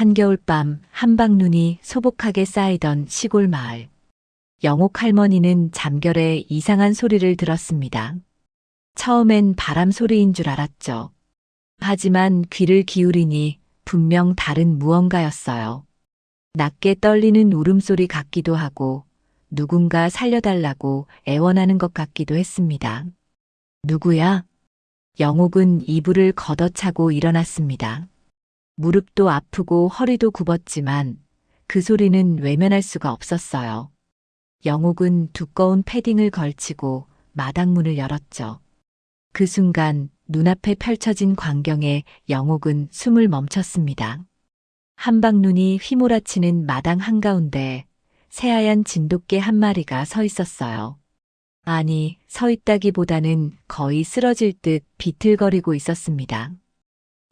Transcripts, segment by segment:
한겨울밤 한방눈이 소복하게 쌓이던 시골 마을. 영옥 할머니는 잠결에 이상한 소리를 들었습니다. 처음엔 바람 소리인 줄 알았죠. 하지만 귀를 기울이니 분명 다른 무언가였어요. 낮게 떨리는 울음소리 같기도 하고 누군가 살려달라고 애원하는 것 같기도 했습니다. 누구야? 영옥은 이불을 걷어차고 일어났습니다. 무릎도 아프고 허리도 굽었지만 그 소리는 외면할 수가 없었어요. 영옥은 두꺼운 패딩을 걸치고 마당문을 열었죠. 그 순간 눈앞에 펼쳐진 광경에 영옥은 숨을 멈췄습니다. 한방눈이 휘몰아치는 마당 한가운데 새하얀 진돗개 한 마리가 서 있었어요. 아니, 서 있다기보다는 거의 쓰러질 듯 비틀거리고 있었습니다.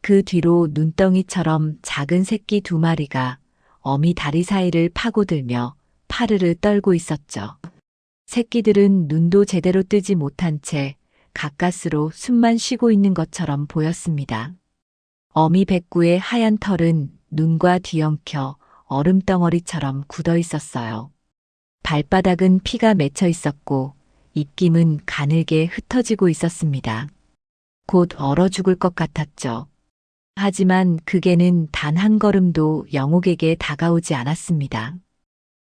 그 뒤로 눈덩이처럼 작은 새끼 두 마리가 어미 다리 사이를 파고들며 파르르 떨고 있었죠. 새끼들은 눈도 제대로 뜨지 못한 채 가까스로 숨만 쉬고 있는 것처럼 보였습니다. 어미 백구의 하얀 털은 눈과 뒤엉켜 얼음덩어리처럼 굳어 있었어요. 발바닥은 피가 맺혀 있었고 입김은 가늘게 흩어지고 있었습니다. 곧 얼어 죽을 것 같았죠. 하지만 그 개는 단 한 걸음도 영옥에게 다가오지 않았습니다.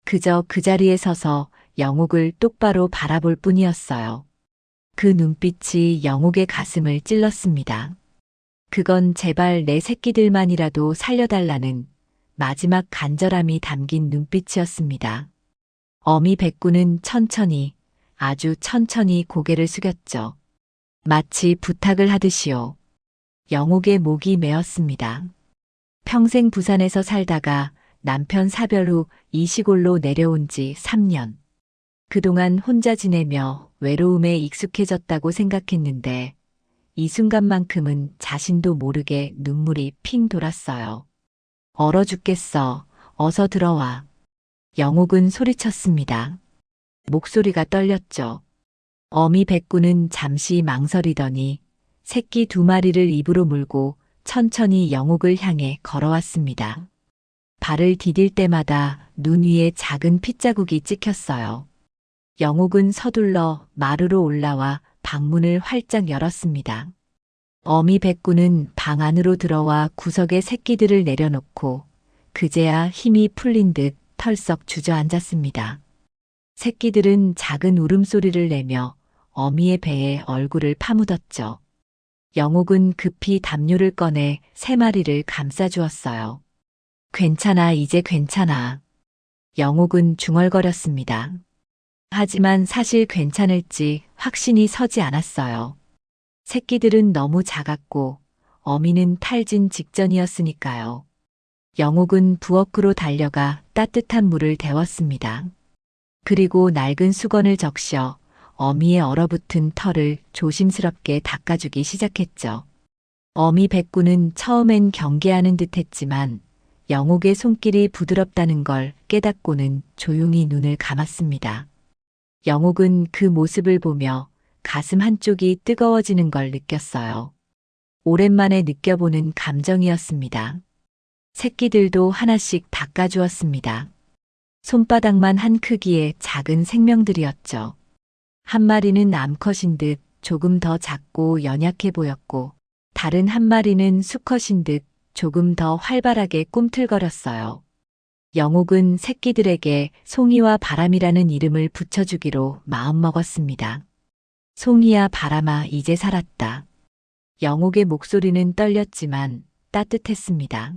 그저 그 자리에 서서 영옥을 똑바로 바라볼 뿐이었어요. 그 눈빛이 영옥의 가슴을 찔렀습니다. 그건 제발 내 새끼들만이라도 살려달라는 마지막 간절함이 담긴 눈빛이었습니다. 어미 백구는 천천히, 아주 천천히 고개를 숙였죠. 마치 부탁을 하듯이요. 영옥의 목이 메었습니다. 평생 부산에서 살다가 남편 사별 후 이 시골로 내려온 지 3년. 그동안 혼자 지내며 외로움에 익숙해졌다고 생각했는데 이 순간만큼은 자신도 모르게 눈물이 핑 돌았어요. 얼어 죽겠어. 어서 들어와. 영옥은 소리쳤습니다. 목소리가 떨렸죠. 어미 백구는 잠시 망설이더니 새끼 두 마리를 입으로 물고 천천히 영옥을 향해 걸어왔습니다. 발을 디딜 때마다 눈 위에 작은 핏자국이 찍혔어요. 영옥은 서둘러 마루로 올라와 방문을 활짝 열었습니다. 어미 백구는 방 안으로 들어와 구석에 새끼들을 내려놓고 그제야 힘이 풀린 듯 털썩 주저앉았습니다. 새끼들은 작은 울음소리를 내며 어미의 배에 얼굴을 파묻었죠. 영옥은 급히 담요를 꺼내 세 마리를 감싸주었어요. 괜찮아, 이제 괜찮아. 영옥은 중얼거렸습니다. 하지만 사실 괜찮을지 확신이 서지 않았어요. 새끼들은 너무 작았고 어미는 탈진 직전이었으니까요. 영옥은 부엌으로 달려가 따뜻한 물을 데웠습니다. 그리고 낡은 수건을 적셔 어미의 얼어붙은 털을 조심스럽게 닦아주기 시작했죠. 어미 백구는 처음엔 경계하는 듯 했지만 영옥의 손길이 부드럽다는 걸 깨닫고는 조용히 눈을 감았습니다. 영옥은 그 모습을 보며 가슴 한쪽이 뜨거워지는 걸 느꼈어요. 오랜만에 느껴보는 감정이었습니다. 새끼들도 하나씩 닦아주었습니다. 손바닥만 한 크기의 작은 생명들이었죠. 한 마리는 암컷인 듯 조금 더 작고 연약해 보였고 다른 한 마리는 수컷인 듯 조금 더 활발하게 꿈틀거렸어요. 영옥은 새끼들에게 송이와 바람이라는 이름을 붙여주기로 마음먹었습니다. 송이야 바람아 이제 살았다. 영옥의 목소리는 떨렸지만 따뜻했습니다.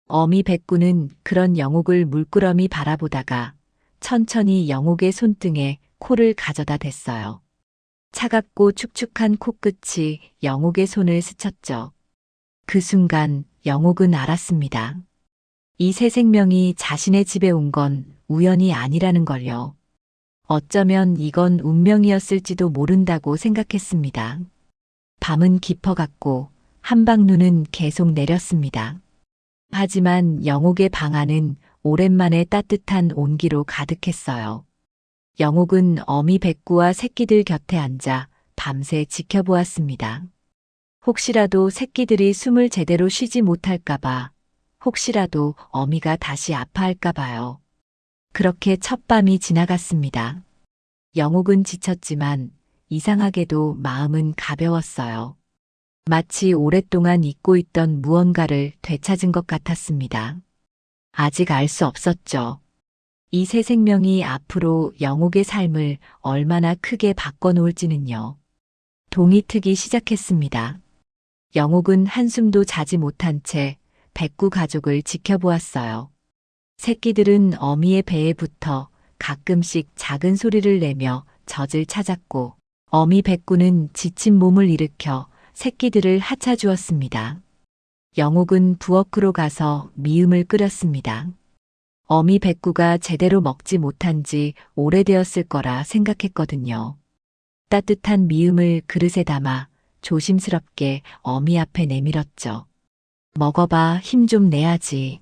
어미 백구는 그런 영옥을 물끄러미 바라보다가 천천히 영옥의 손등에 코를 가져다 댔어요. 차갑고 축축한 코끝이 영옥의 손을 스쳤죠. 그 순간 영옥은 알았습니다. 이 새 생명이 자신의 집에 온 건 우연이 아니라는 걸요. 어쩌면 이건 운명이었을지도 모른다고 생각했습니다. 밤은 깊어갔고 한방눈은 계속 내렸습니다. 하지만 영옥의 방 안은 오랜만에 따뜻한 온기로 가득했어요. 영옥은 어미 백구와 새끼들 곁에 앉아 밤새 지켜보았습니다. 혹시라도 새끼들이 숨을 제대로 쉬지 못할까봐 혹시라도 어미가 다시 아파할까 봐요. 그렇게 첫 밤이 지나갔습니다. 영옥은 지쳤지만 이상하게도 마음은 가벼웠어요. 마치 오랫동안 잊고 있던 무언가를 되찾은 것 같았습니다. 아직 알 수 없었죠. 이 새 생명이 앞으로 영옥의 삶을 얼마나 크게 바꿔놓을지는요. 동이 트기 시작했습니다. 영옥은 한숨도 자지 못한 채 백구 가족을 지켜보았어요. 새끼들은 어미의 배에 붙어 가끔씩 작은 소리를 내며 젖을 찾았고, 어미 백구는 지친 몸을 일으켜 새끼들을 하차주었습니다. 영옥은 부엌으로 가서 미음을 끓였습니다. 어미 백구가 제대로 먹지 못한 지 오래되었을 거라 생각했거든요. 따뜻한 미음을 그릇에 담아 조심스럽게 어미 앞에 내밀었죠. 먹어봐, 힘 좀 내야지.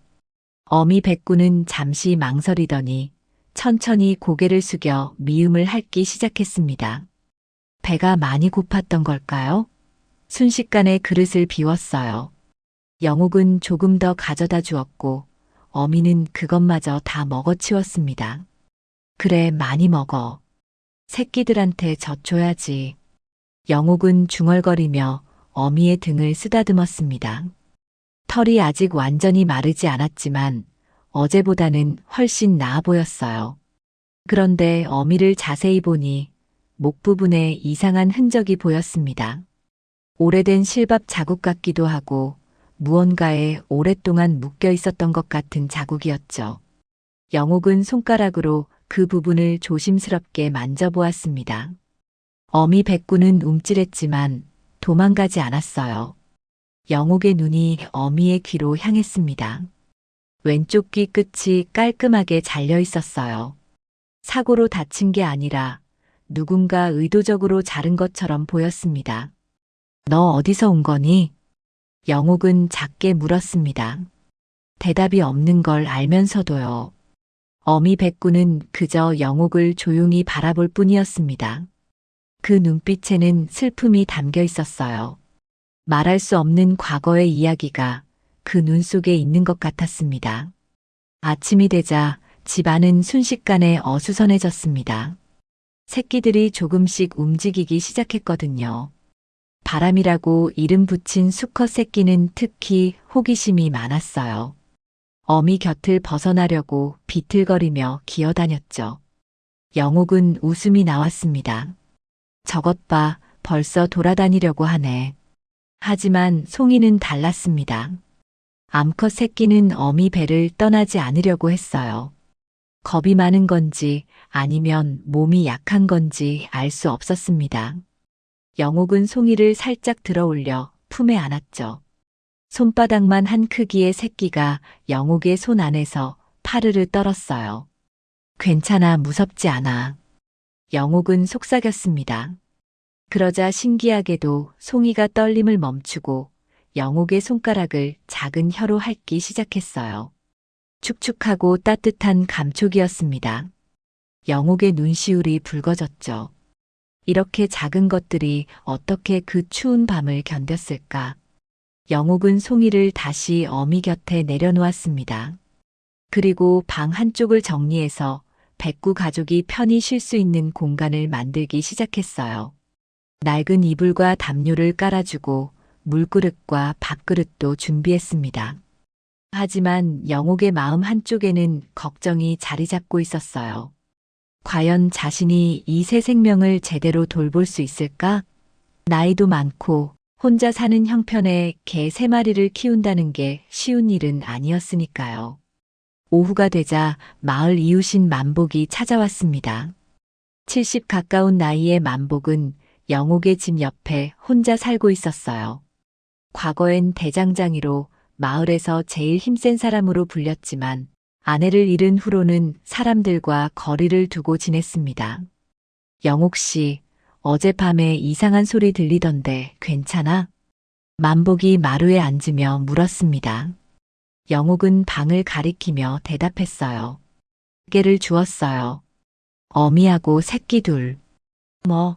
어미 백구는 잠시 망설이더니 천천히 고개를 숙여 미음을 핥기 시작했습니다. 배가 많이 고팠던 걸까요? 순식간에 그릇을 비웠어요. 영옥은 조금 더 가져다 주었고 어미는 그것마저 다 먹어치웠습니다. 그래, 많이 먹어. 새끼들한테 젖줘야지. 영옥은 중얼거리며 어미의 등을 쓰다듬었습니다. 털이 아직 완전히 마르지 않았지만 어제보다는 훨씬 나아 보였어요. 그런데 어미를 자세히 보니 목 부분에 이상한 흔적이 보였습니다. 오래된 실밥 자국 같기도 하고 무언가에 오랫동안 묶여 있었던 것 같은 자국이었죠. 영옥은 손가락으로 그 부분을 조심스럽게 만져보았습니다. 어미 백구는 움찔했지만 도망가지 않았어요. 영옥의 눈이 어미의 귀로 향했습니다. 왼쪽 귀 끝이 깔끔하게 잘려 있었어요. 사고로 다친 게 아니라 누군가 의도적으로 자른 것처럼 보였습니다. 너 어디서 온 거니? 영옥은 작게 물었습니다. 대답이 없는 걸 알면서도요. 어미 백구는 그저 영옥을 조용히 바라볼 뿐이었습니다. 그 눈빛에는 슬픔이 담겨 있었어요. 말할 수 없는 과거의 이야기가 그 눈 속에 있는 것 같았습니다. 아침이 되자 집안은 순식간에 어수선해졌습니다. 새끼들이 조금씩 움직이기 시작했거든요. 바람이라고 이름 붙인 수컷 새끼는 특히 호기심이 많았어요. 어미 곁을 벗어나려고 비틀거리며 기어다녔죠. 영옥은 웃음이 나왔습니다. 저것 봐, 벌써 돌아다니려고 하네. 하지만 송이는 달랐습니다. 암컷 새끼는 어미 배를 떠나지 않으려고 했어요. 겁이 많은 건지 아니면 몸이 약한 건지 알 수 없었습니다. 영옥은 송이를 살짝 들어 올려 품에 안았죠. 손바닥만 한 크기의 새끼가 영옥의 손 안에서 파르르 떨었어요. 괜찮아, 무섭지 않아. 영옥은 속삭였습니다. 그러자 신기하게도 송이가 떨림을 멈추고 영옥의 손가락을 작은 혀로 핥기 시작했어요. 축축하고 따뜻한 감촉이었습니다. 영옥의 눈시울이 붉어졌죠. 이렇게 작은 것들이 어떻게 그 추운 밤을 견뎠을까? 영옥은 송이를 다시 어미 곁에 내려놓았습니다. 그리고 방 한쪽을 정리해서 백구 가족이 편히 쉴 수 있는 공간을 만들기 시작했어요. 낡은 이불과 담요를 깔아주고 물그릇과 밥그릇도 준비했습니다. 하지만 영옥의 마음 한쪽에는 걱정이 자리 잡고 있었어요. 과연 자신이 이 새 생명을 제대로 돌볼 수 있을까? 나이도 많고 혼자 사는 형편에 개 3마리를 키운다는 게 쉬운 일은 아니었으니까요. 오후가 되자 마을 이웃인 만복이 찾아왔습니다. 70 가까운 나이의 만복은 영옥의 집 옆에 혼자 살고 있었어요. 과거엔 대장장이로 마을에서 제일 힘센 사람으로 불렸지만 아내를 잃은 후로는 사람들과 거리를 두고 지냈습니다. 영옥 씨, 어젯밤에 이상한 소리 들리던데 괜찮아? 만복이 마루에 앉으며 물었습니다. 영옥은 방을 가리키며 대답했어요. 개를 주었어요. 어미하고 새끼 둘. 뭐,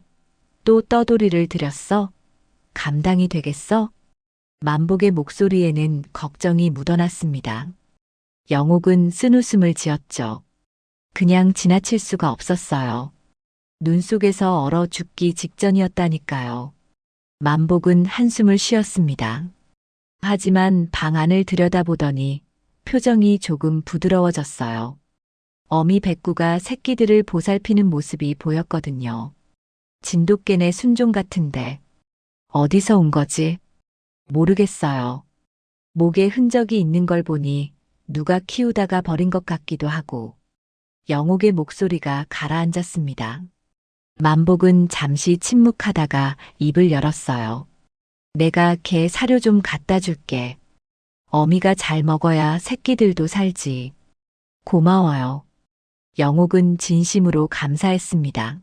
또 떠돌이를 들였어? 감당이 되겠어? 만복의 목소리에는 걱정이 묻어났습니다. 영옥은 쓴웃음을 지었죠. 그냥 지나칠 수가 없었어요. 눈 속에서 얼어 죽기 직전이었다니까요. 만복은 한숨을 쉬었습니다. 하지만 방 안을 들여다보더니 표정이 조금 부드러워졌어요. 어미 백구가 새끼들을 보살피는 모습이 보였거든요. 진돗개네 순종 같은데 어디서 온 거지? 모르겠어요. 목에 흔적이 있는 걸 보니 누가 키우다가 버린 것 같기도 하고. 영옥의 목소리가 가라앉았습니다. 만복은 잠시 침묵하다가 입을 열었어요. 내가 개 사료 좀 갖다 줄게. 어미가 잘 먹어야 새끼들도 살지. 고마워요. 영옥은 진심으로 감사했습니다.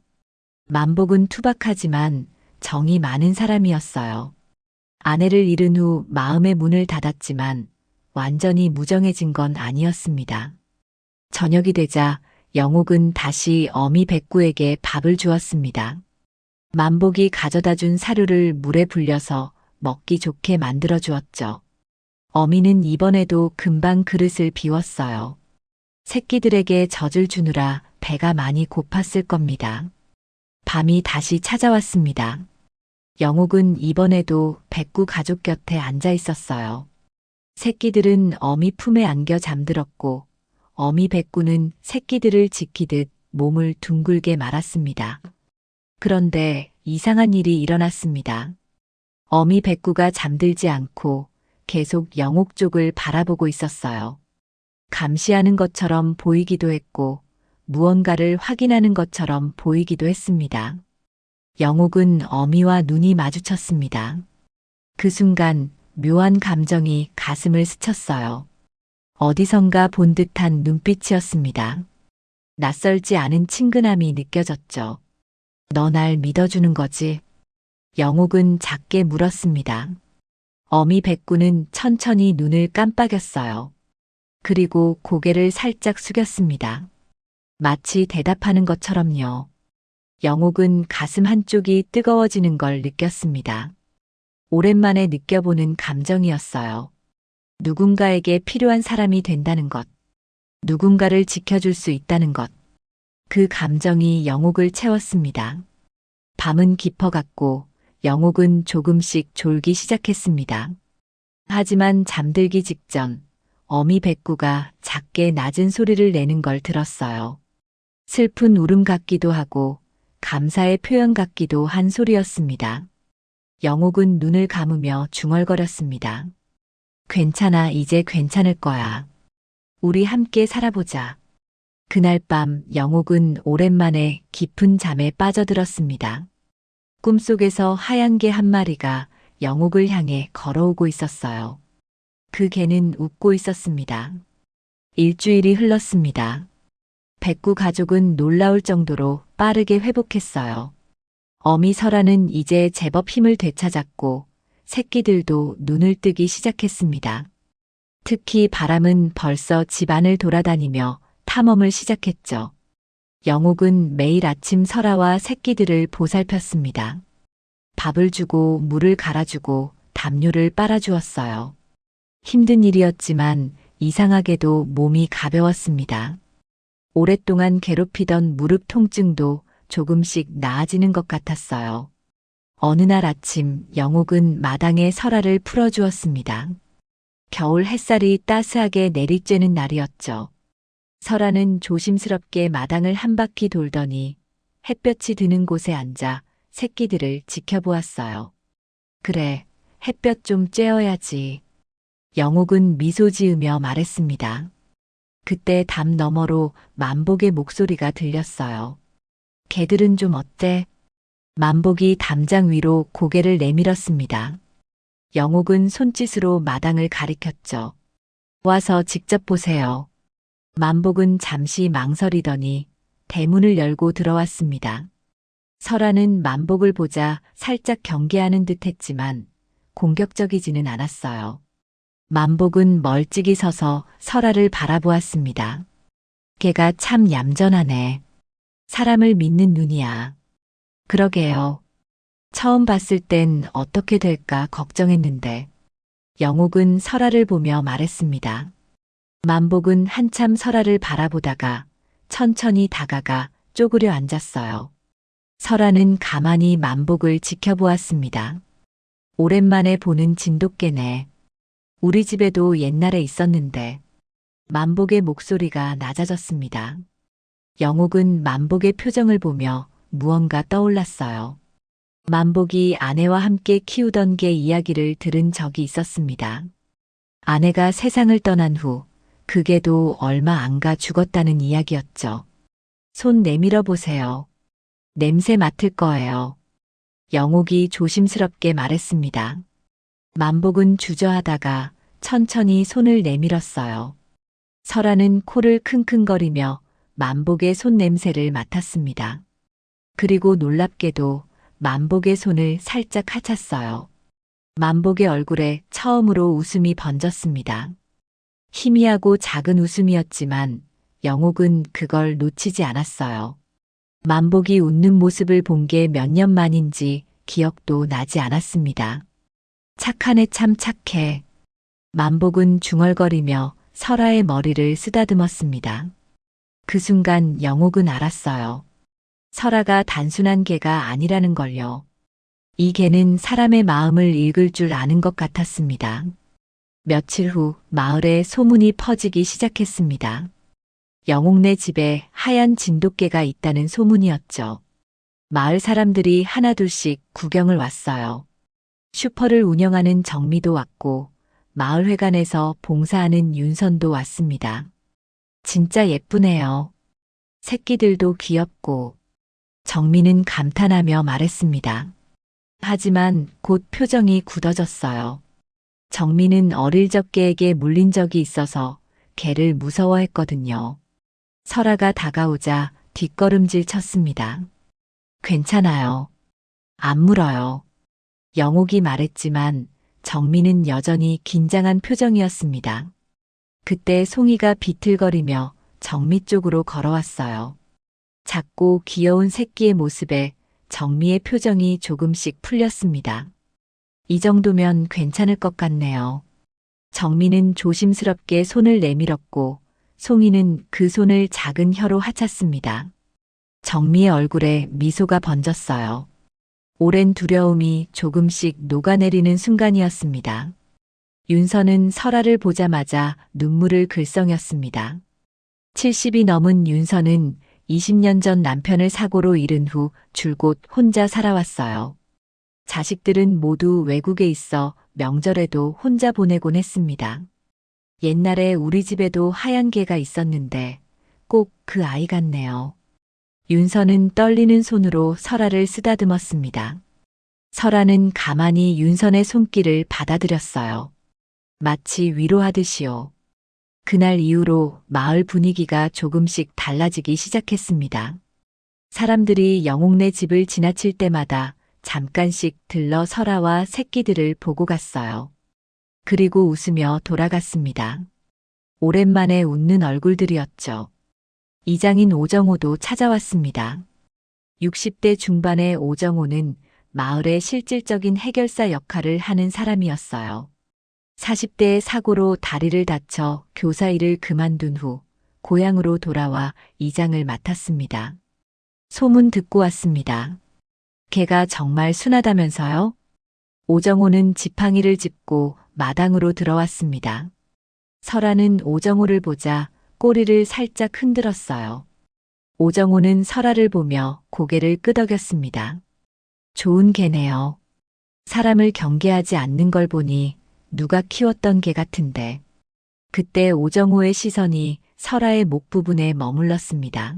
만복은 투박하지만 정이 많은 사람이었어요. 아내를 잃은 후 마음의 문을 닫았지만 완전히 무정해진 건 아니었습니다. 저녁이 되자 영옥은 다시 어미 백구에게 밥을 주었습니다. 만복이 가져다 준 사료를 물에 불려서 먹기 좋게 만들어 주었죠. 어미는 이번에도 금방 그릇을 비웠어요. 새끼들에게 젖을 주느라 배가 많이 고팠을 겁니다. 밤이 다시 찾아왔습니다. 영옥은 이번에도 백구 가족 곁에 앉아 있었어요. 새끼들은 어미 품에 안겨 잠들었고 어미 백구는 새끼들을 지키듯 몸을 둥글게 말았습니다. 그런데 이상한 일이 일어났습니다. 어미 백구가 잠들지 않고 계속 영옥 쪽을 바라보고 있었어요. 감시하는 것처럼 보이기도 했고 무언가를 확인하는 것처럼 보이기도 했습니다. 영옥은 어미와 눈이 마주쳤습니다. 그 순간 묘한 감정이 가슴을 스쳤어요. 어디선가 본 듯한 눈빛이었습니다. 낯설지 않은 친근함이 느껴졌죠. 너 날 믿어주는 거지? 영옥은 작게 물었습니다. 어미 백구는 천천히 눈을 깜빡였어요. 그리고 고개를 살짝 숙였습니다. 마치 대답하는 것처럼요. 영옥은 가슴 한쪽이 뜨거워지는 걸 느꼈습니다. 오랜만에 느껴보는 감정이었어요. 누군가에게 필요한 사람이 된다는 것. 누군가를 지켜줄 수 있다는 것. 그 감정이 영옥을 채웠습니다. 밤은 깊어갔고 영옥은 조금씩 졸기 시작했습니다. 하지만 잠들기 직전 어미 백구가 작게 낮은 소리를 내는 걸 들었어요. 슬픈 울음 같기도 하고 감사의 표현 같기도 한 소리였습니다. 영옥은 눈을 감으며 중얼거렸습니다. 괜찮아, 이제 괜찮을 거야. 우리 함께 살아보자. 그날 밤 영옥은 오랜만에 깊은 잠에 빠져들었습니다. 꿈속에서 하얀 개 한 마리가 영옥을 향해 걸어오고 있었어요. 그 개는 웃고 있었습니다. 일주일이 흘렀습니다. 백구 가족은 놀라울 정도로 빠르게 회복했어요. 어미 설아는 이제 제법 힘을 되찾았고 새끼들도 눈을 뜨기 시작했습니다. 특히 바람은 벌써 집안을 돌아다니며 탐험을 시작했죠. 영옥은 매일 아침 설아와 새끼들을 보살폈습니다. 밥을 주고 물을 갈아주고 담요를 빨아주었어요. 힘든 일이었지만 이상하게도 몸이 가벼웠습니다. 오랫동안 괴롭히던 무릎 통증도 조금씩 나아지는 것 같았어요. 어느 날 아침 영옥은 마당에 설아를 풀어주었습니다. 겨울 햇살이 따스하게 내리쬐는 날이었죠. 설아는 조심스럽게 마당을 한 바퀴 돌더니 햇볕이 드는 곳에 앉아 새끼들을 지켜보았어요. 그래, 햇볕 좀 쬐어야지. 영옥은 미소 지으며 말했습니다. 그때 담 너머로 만복의 목소리가 들렸어요. 개들은 좀 어때? 만복이 담장 위로 고개를 내밀었습니다. 영옥은 손짓으로 마당을 가리켰죠. 와서 직접 보세요. 만복은 잠시 망설이더니 대문을 열고 들어왔습니다. 설아는 만복을 보자 살짝 경계하는 듯 했지만 공격적이지는 않았어요. 만복은 멀찍이 서서 설아를 바라보았습니다. 걔가 참 얌전하네. 사람을 믿는 눈이야. 그러게요. 처음 봤을 땐 어떻게 될까 걱정했는데 영옥은 설아를 보며 말했습니다. 만복은 한참 설아를 바라보다가 천천히 다가가 쪼그려 앉았어요. 설아는 가만히 만복을 지켜보았습니다. 오랜만에 보는 진돗개네. 우리 집에도 옛날에 있었는데. 만복의 목소리가 낮아졌습니다. 영옥은 만복의 표정을 보며 무언가 떠올랐어요. 만복이 아내와 함께 키우던 개 이야기를 들은 적이 있었습니다. 아내가 세상을 떠난 후 그 개도 얼마 안 가 죽었다는 이야기였죠. 손 내밀어 보세요. 냄새 맡을 거예요. 영옥이 조심스럽게 말했습니다. 만복은 주저하다가 천천히 손을 내밀었어요. 설아는 코를 킁킁거리며 만복의 손 냄새를 맡았습니다. 그리고 놀랍게도 만복의 손을 살짝 핥았어요. 만복의 얼굴에 처음으로 웃음이 번졌습니다. 희미하고 작은 웃음이었지만 영옥은 그걸 놓치지 않았어요. 만복이 웃는 모습을 본 게 몇 년 만인지 기억도 나지 않았습니다. 착한 애 참 착해. 만복은 중얼거리며 설아의 머리를 쓰다듬었습니다. 그 순간 영옥은 알았어요. 설아가 단순한 개가 아니라는 걸요. 이 개는 사람의 마음을 읽을 줄 아는 것 같았습니다. 며칠 후 마을에 소문이 퍼지기 시작했습니다. 영옥네 집에 하얀 진돗개가 있다는 소문이었죠. 마을 사람들이 하나둘씩 구경을 왔어요. 슈퍼를 운영하는 정미도 왔고 마을회관에서 봉사하는 윤선도 왔습니다. 진짜 예쁘네요. 새끼들도 귀엽고. 정미는 감탄하며 말했습니다. 하지만 곧 표정이 굳어졌어요. 정미는 어릴 적 개에게 물린 적이 있어서 개를 무서워했거든요. 설아가 다가오자 뒷걸음질 쳤습니다. 괜찮아요. 안 물어요. 영옥이 말했지만 정미는 여전히 긴장한 표정이었습니다. 그때 송이가 비틀거리며 정미 쪽으로 걸어왔어요. 작고 귀여운 새끼의 모습에 정미의 표정이 조금씩 풀렸습니다. 이 정도면 괜찮을 것 같네요. 정미는 조심스럽게 손을 내밀었고 송이는 그 손을 작은 혀로 핥았습니다. 정미의 얼굴에 미소가 번졌어요. 오랜 두려움이 조금씩 녹아내리는 순간이었습니다. 윤서는 설아를 보자마자 눈물을 글썽였습니다. 70이 넘은 윤서는 20년 전 남편을 사고로 잃은 후 줄곧 혼자 살아왔어요. 자식들은 모두 외국에 있어 명절에도 혼자 보내곤 했습니다. 옛날에 우리 집에도 하얀 개가 있었는데 꼭 그 아이 같네요. 윤서는 떨리는 손으로 설아를 쓰다듬었습니다. 설아는 가만히 윤선의 손길을 받아들였어요. 마치 위로하듯이요. 그날 이후로 마을 분위기가 조금씩 달라지기 시작했습니다. 사람들이 영옥네 집을 지나칠 때마다 잠깐씩 들러 설아와 새끼들을 보고 갔어요. 그리고 웃으며 돌아갔습니다. 오랜만에 웃는 얼굴들이었죠. 이장인 오정호도 찾아왔습니다. 60대 중반의 오정호는 마을의 실질적인 해결사 역할을 하는 사람이었어요. 40대의 사고로 다리를 다쳐 교사 일을 그만둔 후 고향으로 돌아와 이장을 맡았습니다. 소문 듣고 왔습니다. 걔가 정말 순하다면서요? 오정호는 지팡이를 짚고 마당으로 들어왔습니다. 설아는 오정호를 보자 꼬리를 살짝 흔들었어요. 오정호는 설아를 보며 고개를 끄덕였습니다. 좋은 개네요. 사람을 경계하지 않는 걸 보니 누가 키웠던 개 같은데. 그때 오정호의 시선이 설아의 목 부분에 머물렀습니다.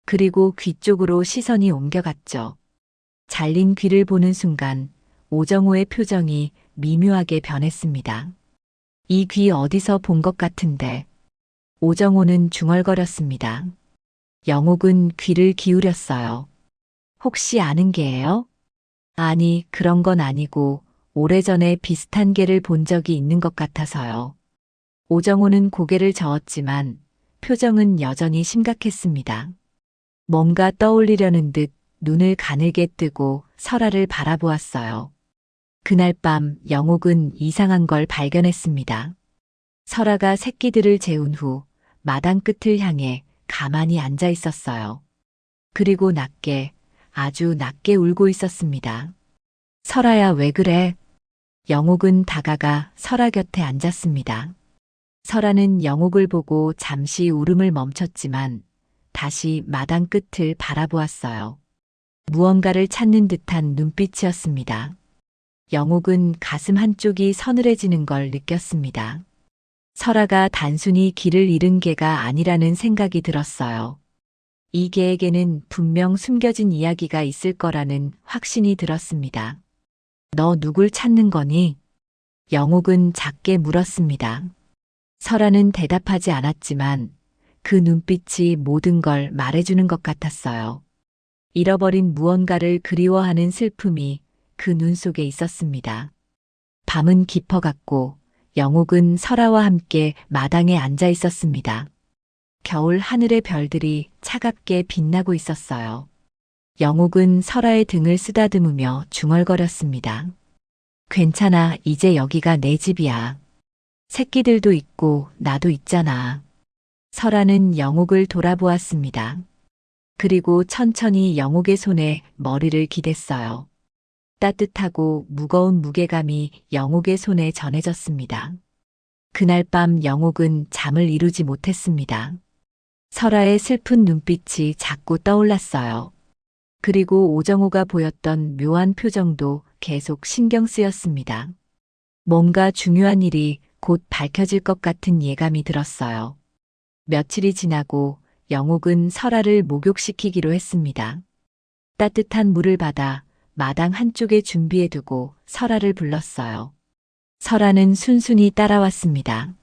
그리고 귀 쪽으로 시선이 옮겨갔죠. 잘린 귀를 보는 순간 오정호의 표정이 미묘하게 변했습니다. 이 귀 어디서 본 것 같은데. 오정호는 중얼거렸습니다. 영옥은 귀를 기울였어요. 혹시 아는 개예요? 아니, 그런 건 아니고 오래전에 비슷한 개를 본 적이 있는 것 같아서요. 오정호는 고개를 저었지만 표정은 여전히 심각했습니다. 뭔가 떠올리려는 듯 눈을 가늘게 뜨고 설아를 바라보았어요. 그날 밤 영옥은 이상한 걸 발견했습니다. 설아가 새끼들을 재운 후 마당 끝을 향해 가만히 앉아 있었어요. 그리고 낮게, 아주 낮게 울고 있었습니다. 설아야, 왜 그래? 영옥은 다가가 설아 곁에 앉았습니다. 설아는 영옥을 보고 잠시 울음을 멈췄지만 다시 마당 끝을 바라보았어요. 무언가를 찾는 듯한 눈빛이었습니다. 영옥은 가슴 한쪽이 서늘해지는 걸 느꼈습니다. 설아가 단순히 길을 잃은 개가 아니라는 생각이 들었어요. 이 개에게는 분명 숨겨진 이야기가 있을 거라는 확신이 들었습니다. 너 누굴 찾는 거니? 영옥은 작게 물었습니다. 설아는 대답하지 않았지만 그 눈빛이 모든 걸 말해주는 것 같았어요. 잃어버린 무언가를 그리워하는 슬픔이 그 눈 속에 있었습니다. 밤은 깊어갔고 영옥은 설아와 함께 마당에 앉아 있었습니다. 겨울 하늘의 별들이 차갑게 빛나고 있었어요. 영옥은 설아의 등을 쓰다듬으며 중얼거렸습니다. 괜찮아, 이제 여기가 내 집이야. 새끼들도 있고 나도 있잖아. 설아는 영옥을 돌아보았습니다. 그리고 천천히 영옥의 손에 머리를 기댔어요. 따뜻하고 무거운 무게감이 영옥의 손에 전해졌습니다. 그날 밤 영옥은 잠을 이루지 못했습니다. 설아의 슬픈 눈빛이 자꾸 떠올랐어요. 그리고 오정호가 보였던 묘한 표정도 계속 신경 쓰였습니다. 뭔가 중요한 일이 곧 밝혀질 것 같은 예감이 들었어요. 며칠이 지나고 영옥은 설아를 목욕시키기로 했습니다. 따뜻한 물을 받아 마당 한쪽에 준비해두고 설아를 불렀어요. 설아는 순순히 따라왔습니다.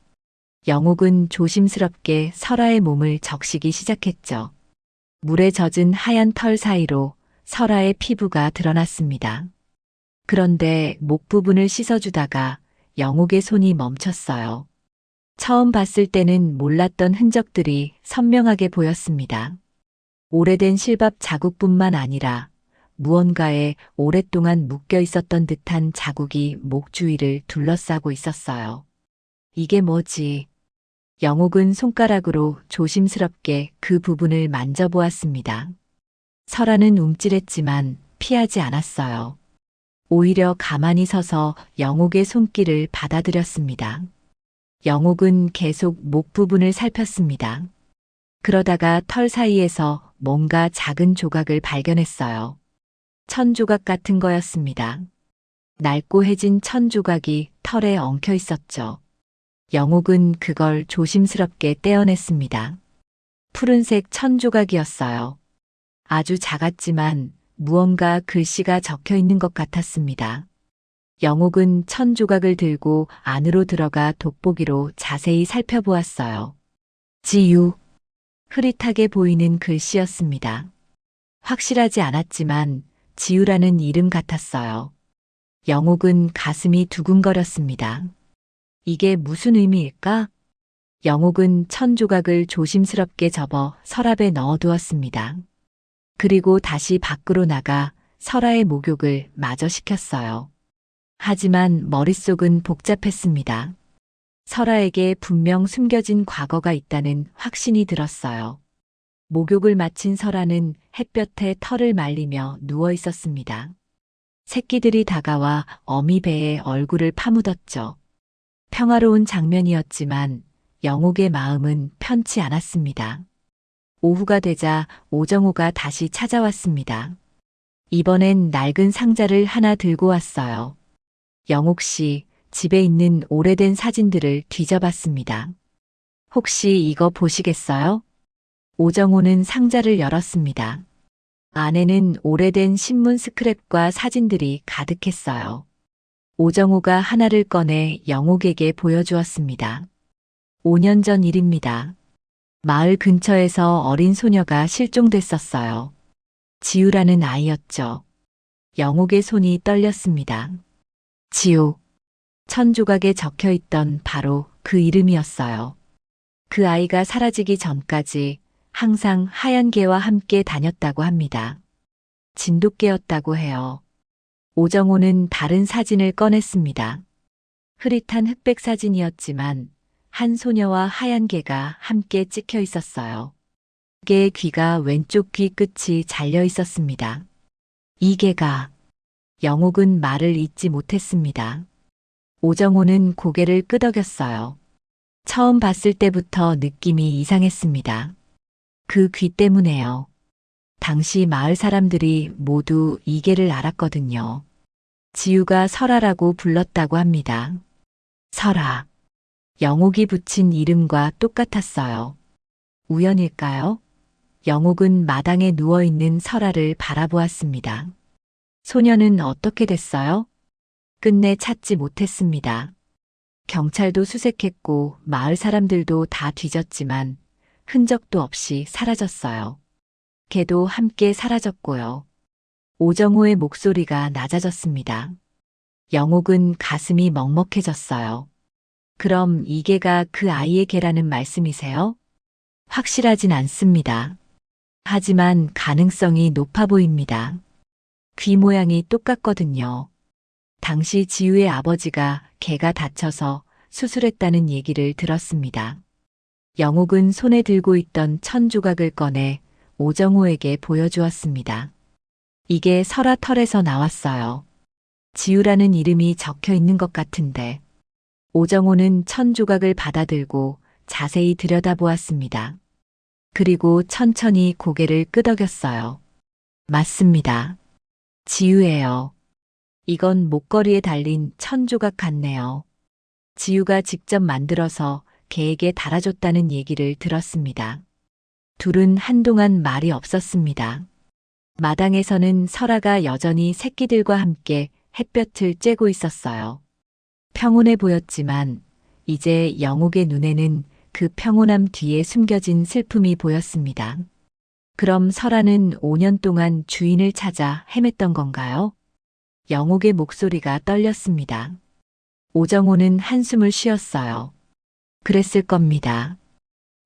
영옥은 조심스럽게 설아의 몸을 적시기 시작했죠. 물에 젖은 하얀 털 사이로 설아의 피부가 드러났습니다. 그런데 목 부분을 씻어주다가 영옥의 손이 멈췄어요. 처음 봤을 때는 몰랐던 흔적들이 선명하게 보였습니다. 오래된 실밥 자국뿐만 아니라 무언가에 오랫동안 묶여 있었던 듯한 자국이 목 주위를 둘러싸고 있었어요. 이게 뭐지? 영옥은 손가락으로 조심스럽게 그 부분을 만져보았습니다. 설아는 움찔했지만 피하지 않았어요. 오히려 가만히 서서 영옥의 손길을 받아들였습니다. 영옥은 계속 목 부분을 살폈습니다. 그러다가 털 사이에서 뭔가 작은 조각을 발견했어요. 천 조각 같은 거였습니다. 낡고해진 천 조각이 털에 엉켜 있었죠. 영옥은 그걸 조심스럽게 떼어냈습니다. 푸른색 천 조각이었어요. 아주 작았지만 무언가 글씨가 적혀 있는 것 같았습니다. 영옥은 천 조각을 들고 안으로 들어가 돋보기로 자세히 살펴보았어요. 지유. 흐릿하게 보이는 글씨였습니다. 확실하지 않았지만 지유라는 이름 같았어요. 영옥은 가슴이 두근거렸습니다. 이게 무슨 의미일까? 영옥은 천 조각을 조심스럽게 접어 서랍에 넣어두었습니다. 그리고 다시 밖으로 나가 설아의 목욕을 마저 시켰어요. 하지만 머릿속은 복잡했습니다. 설아에게 분명 숨겨진 과거가 있다는 확신이 들었어요. 목욕을 마친 설아는 햇볕에 털을 말리며 누워 있었습니다. 새끼들이 다가와 어미 배에 얼굴을 파묻었죠. 평화로운 장면이었지만 영옥의 마음은 편치 않았습니다. 오후가 되자 오정호가 다시 찾아왔습니다. 이번엔 낡은 상자를 하나 들고 왔어요. 영옥 씨, 집에 있는 오래된 사진들을 뒤져봤습니다. 혹시 이거 보시겠어요? 오정호는 상자를 열었습니다. 안에는 오래된 신문 스크랩과 사진들이 가득했어요. 오정호가 하나를 꺼내 영옥에게 보여주었습니다. 5년 전 일입니다. 마을 근처에서 어린 소녀가 실종됐었어요. 지우라는 아이였죠. 영옥의 손이 떨렸습니다. 지우. 천 조각에 적혀 있던 바로 그 이름이었어요. 그 아이가 사라지기 전까지 항상 하얀 개와 함께 다녔다고 합니다. 진돗개였다고 해요. 오정호는 다른 사진을 꺼냈습니다. 흐릿한 흑백 사진이었지만 한 소녀와 하얀 개가 함께 찍혀 있었어요. 개의 귀가 왼쪽 귀 끝이 잘려 있었습니다. 이 개가. 영옥은 말을 잇지 못했습니다. 오정호는 고개를 끄덕였어요. 처음 봤을 때부터 느낌이 이상했습니다. 그 귀 때문에요. 당시 마을 사람들이 모두 이 개를 알았거든요. 지우가 설아라고 불렀다고 합니다. 설아. 영옥이 붙인 이름과 똑같았어요. 우연일까요? 영옥은 마당에 누워있는 설아를 바라보았습니다. 소녀는 어떻게 됐어요? 끝내 찾지 못했습니다. 경찰도 수색했고 마을 사람들도 다 뒤졌지만 흔적도 없이 사라졌어요. 개도 함께 사라졌고요. 오정호의 목소리가 낮아졌습니다. 영옥은 가슴이 먹먹해졌어요. 그럼 이 개가 그 아이의 개라는 말씀이세요? 확실하진 않습니다. 하지만 가능성이 높아 보입니다. 귀 모양이 똑같거든요. 당시 지우의 아버지가 개가 다쳐서 수술했다는 얘기를 들었습니다. 영옥은 손에 들고 있던 천조각을 꺼내 오정호에게 보여주었습니다. 이게 설아 털에서 나왔어요. 지우라는 이름이 적혀 있는 것 같은데. 오정호는 천조각을 받아들고 자세히 들여다보았습니다. 그리고 천천히 고개를 끄덕였어요. 맞습니다. 지우예요. 이건 목걸이에 달린 천조각 같네요. 지우가 직접 만들어서 개에게 달아줬다는 얘기를 들었습니다. 둘은 한동안 말이 없었습니다. 마당에서는 설아가 여전히 새끼들과 함께 햇볕을 쬐고 있었어요. 평온해 보였지만 이제 영옥의 눈에는 그 평온함 뒤에 숨겨진 슬픔이 보였습니다. 그럼 설아는 5년 동안 주인을 찾아 헤맸던 건가요? 영옥의 목소리가 떨렸습니다. 오정호는 한숨을 쉬었어요. 그랬을 겁니다.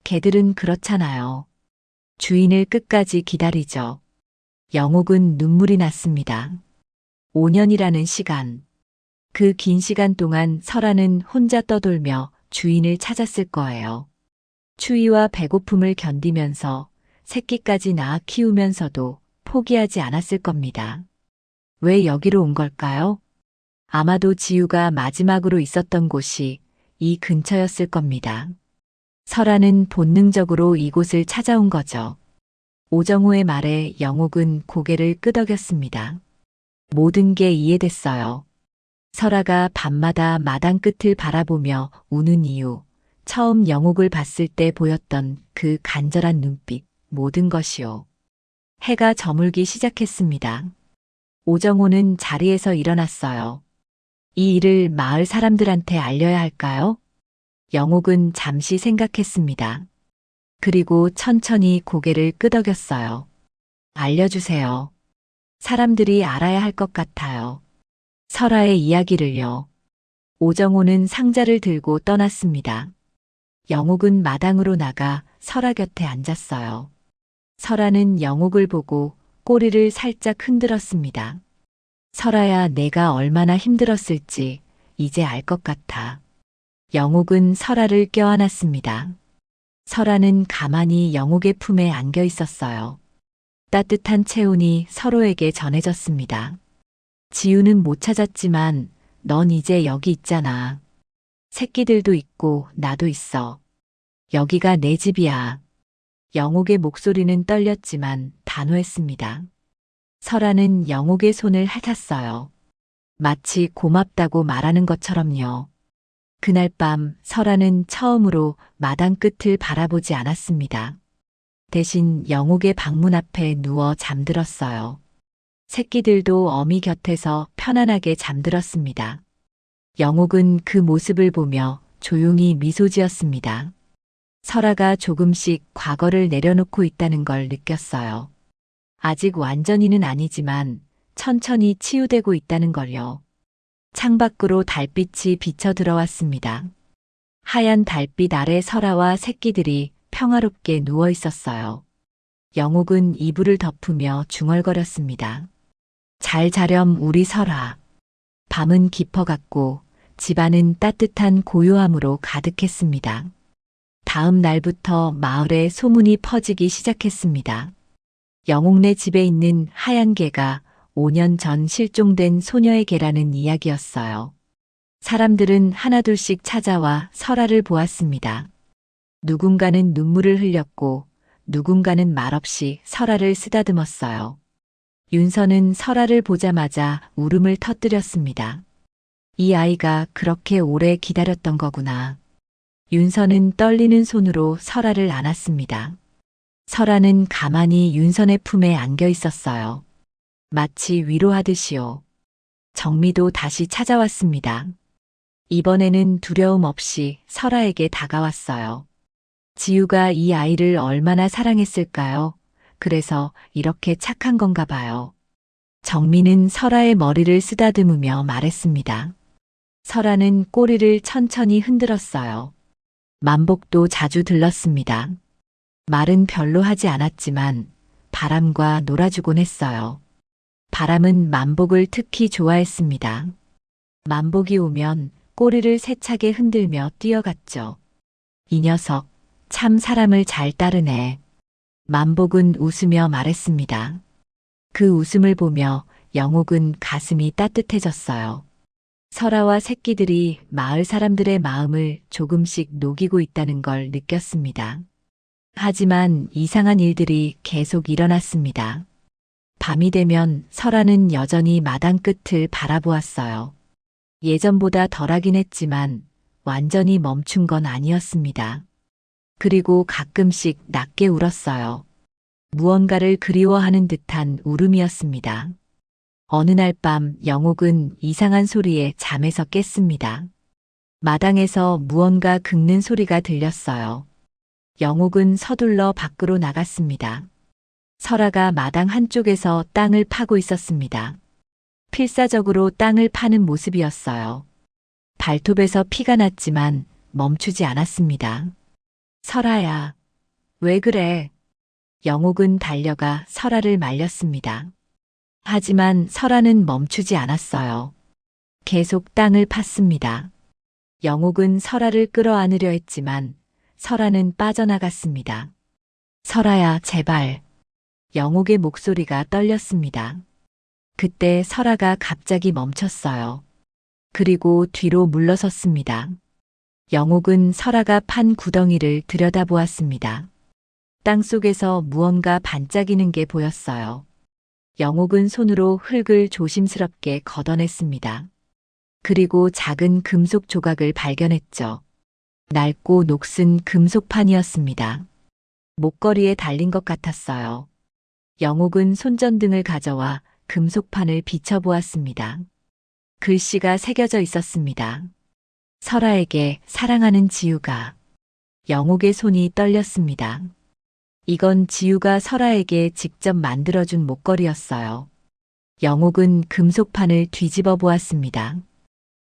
개들은 그렇잖아요. 주인을 끝까지 기다리죠. 영옥은 눈물이 났습니다. 5년이라는 시간. 그 긴 시간 동안 설아는 혼자 떠돌며 주인을 찾았을 거예요. 추위와 배고픔을 견디면서 새끼까지 낳아 키우면서도 포기하지 않았을 겁니다. 왜 여기로 온 걸까요? 아마도 지우가 마지막으로 있었던 곳이 이 근처였을 겁니다. 설아는 본능적으로 이곳을 찾아온 거죠. 오정호의 말에 영옥은 고개를 끄덕였습니다. 모든 게 이해됐어요. 설아가 밤마다 마당 끝을 바라보며 우는 이유, 처음 영옥을 봤을 때 보였던 그 간절한 눈빛, 모든 것이요. 해가 저물기 시작했습니다. 오정호는 자리에서 일어났어요. 이 일을 마을 사람들한테 알려야 할까요? 영옥은 잠시 생각했습니다. 그리고 천천히 고개를 끄덕였어요. 알려주세요. 사람들이 알아야 할 것 같아요. 설아의 이야기를요. 오정호는 상자를 들고 떠났습니다. 영옥은 마당으로 나가 설아 곁에 앉았어요. 설아는 영옥을 보고 꼬리를 살짝 흔들었습니다. 설아야, 내가 얼마나 힘들었을지 이제 알 것 같아. 영옥은 설아를 껴안았습니다. 설아는 가만히 영옥의 품에 안겨 있었어요. 따뜻한 체온이 서로에게 전해졌습니다. 지우는 못 찾았지만 넌 이제 여기 있잖아. 새끼들도 있고 나도 있어. 여기가 내 집이야. 영옥의 목소리는 떨렸지만 단호했습니다. 설아는 영옥의 손을 핥았어요. 마치 고맙다고 말하는 것처럼요. 그날 밤 설아는 처음으로 마당 끝을 바라보지 않았습니다. 대신 영옥의 방문 앞에 누워 잠들었어요. 새끼들도 어미 곁에서 편안하게 잠들었습니다. 영옥은 그 모습을 보며 조용히 미소 지었습니다. 설아가 조금씩 과거를 내려놓고 있다는 걸 느꼈어요. 아직 완전히는 아니지만 천천히 치유되고 있다는 걸요. 창밖으로 달빛이 비쳐 들어왔습니다. 하얀 달빛 아래 설아와 새끼들이 평화롭게 누워 있었어요. 영옥은 이불을 덮으며 중얼거렸습니다. 잘 자렴 우리 설아. 밤은 깊어갔고 집안은 따뜻한 고요함으로 가득했습니다. 다음 날부터 마을에 소문이 퍼지기 시작했습니다. 영옥네 집에 있는 하얀 개가 5년 전 실종된 소녀의 개라는 이야기였어요. 사람들은 하나둘씩 찾아와 설아를 보았습니다. 누군가는 눈물을 흘렸고 누군가는 말없이 설아를 쓰다듬었어요. 윤서는 설아를 보자마자 울음을 터뜨렸습니다. 이 아이가 그렇게 오래 기다렸던 거구나. 윤서는 떨리는 손으로 설아를 안았습니다. 설아는 가만히 윤선의 품에 안겨 있었어요. 마치 위로하듯이요. 정미도 다시 찾아왔습니다. 이번에는 두려움 없이 설아에게 다가왔어요. 지우가 이 아이를 얼마나 사랑했을까요? 그래서 이렇게 착한 건가 봐요. 정미는 설아의 머리를 쓰다듬으며 말했습니다. 설아는 꼬리를 천천히 흔들었어요. 만복도 자주 들렀습니다. 말은 별로 하지 않았지만 바람과 놀아주곤 했어요. 바람은 만복을 특히 좋아했습니다. 만복이 오면 꼬리를 세차게 흔들며 뛰어갔죠. 이 녀석 참 사람을 잘 따르네. 만복은 웃으며 말했습니다. 그 웃음을 보며 영옥은 가슴이 따뜻해졌어요. 설아와 새끼들이 마을 사람들의 마음을 조금씩 녹이고 있다는 걸 느꼈습니다. 하지만 이상한 일들이 계속 일어났습니다. 밤이 되면 설아는 여전히 마당 끝을 바라보았어요. 예전보다 덜하긴 했지만 완전히 멈춘 건 아니었습니다. 그리고 가끔씩 낮게 울었어요. 무언가를 그리워하는 듯한 울음이었습니다. 어느 날 밤 영옥은 이상한 소리에 잠에서 깼습니다. 마당에서 무언가 긁는 소리가 들렸어요. 영옥은 서둘러 밖으로 나갔습니다. 설아가 마당 한쪽에서 땅을 파고 있었습니다. 필사적으로 땅을 파는 모습이었어요. 발톱에서 피가 났지만 멈추지 않았습니다. 설아야, 왜 그래? 영옥은 달려가 설아를 말렸습니다. 하지만 설아는 멈추지 않았어요. 계속 땅을 팠습니다. 영옥은 설아를 끌어안으려 했지만 설아는 빠져나갔습니다. 설아야, 제발. 영옥의 목소리가 떨렸습니다. 그때 설아가 갑자기 멈췄어요. 그리고 뒤로 물러섰습니다. 영옥은 설아가 판 구덩이를 들여다보았습니다. 땅속에서 무언가 반짝이는 게 보였어요. 영옥은 손으로 흙을 조심스럽게 걷어냈습니다. 그리고 작은 금속 조각을 발견했죠. 낡고 녹슨 금속판이었습니다. 목걸이에 달린 것 같았어요. 영옥은 손전등을 가져와 금속판을 비춰보았습니다. 글씨가 새겨져 있었습니다. 설아에게 사랑하는 지우가. 영옥의 손이 떨렸습니다. 이건 지우가 설아에게 직접 만들어준 목걸이였어요. 영옥은 금속판을 뒤집어 보았습니다.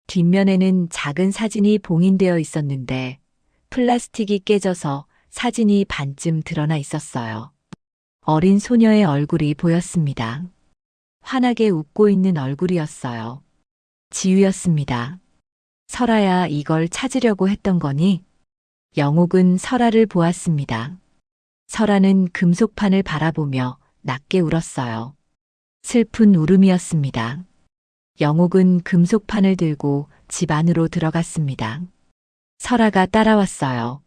뒷면에는 작은 사진이 봉인되어 있었는데 플라스틱이 깨져서 사진이 반쯤 드러나 있었어요. 어린 소녀의 얼굴이 보였습니다. 환하게 웃고 있는 얼굴이었어요. 지우였습니다. 설아야, 이걸 찾으려고 했던 거니? 영옥은 설아를 보았습니다. 설아는 금속판을 바라보며 낮게 울었어요. 슬픈 울음이었습니다. 영옥은 금속판을 들고 집 안으로 들어갔습니다. 설아가 따라왔어요.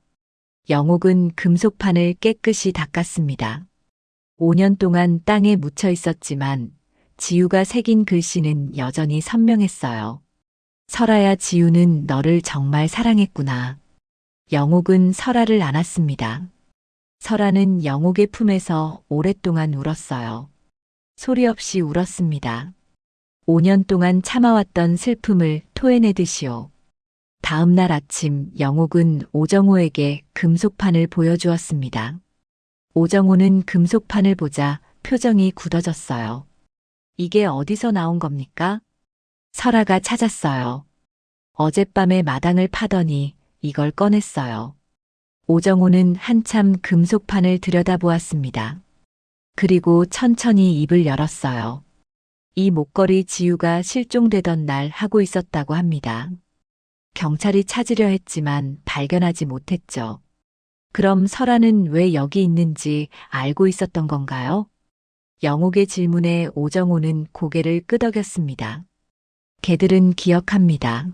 영옥은 금속판을 깨끗이 닦았습니다. 5년 동안 땅에 묻혀 있었지만 지우가 새긴 글씨는 여전히 선명했어요. 설아야, 지우는 너를 정말 사랑했구나. 영옥은 설아를 안았습니다. 설아는 영옥의 품에서 오랫동안 울었어요. 소리 없이 울었습니다. 5년 동안 참아왔던 슬픔을 토해내듯이요. 다음 날 아침 영옥은 오정호에게 금속판을 보여주었습니다. 오정호는 금속판을 보자 표정이 굳어졌어요. 이게 어디서 나온 겁니까? 설아가 찾았어요. 어젯밤에 마당을 파더니 이걸 꺼냈어요. 오정호는 한참 금속판을 들여다보았습니다. 그리고 천천히 입을 열었어요. 이 목걸이 지우가 실종되던 날 하고 있었다고 합니다. 경찰이 찾으려 했지만 발견하지 못했죠. 그럼 설아는 왜 여기 있는지 알고 있었던 건가요? 영옥의 질문에 오정호는 고개를 끄덕였습니다. 걔들은 기억합니다.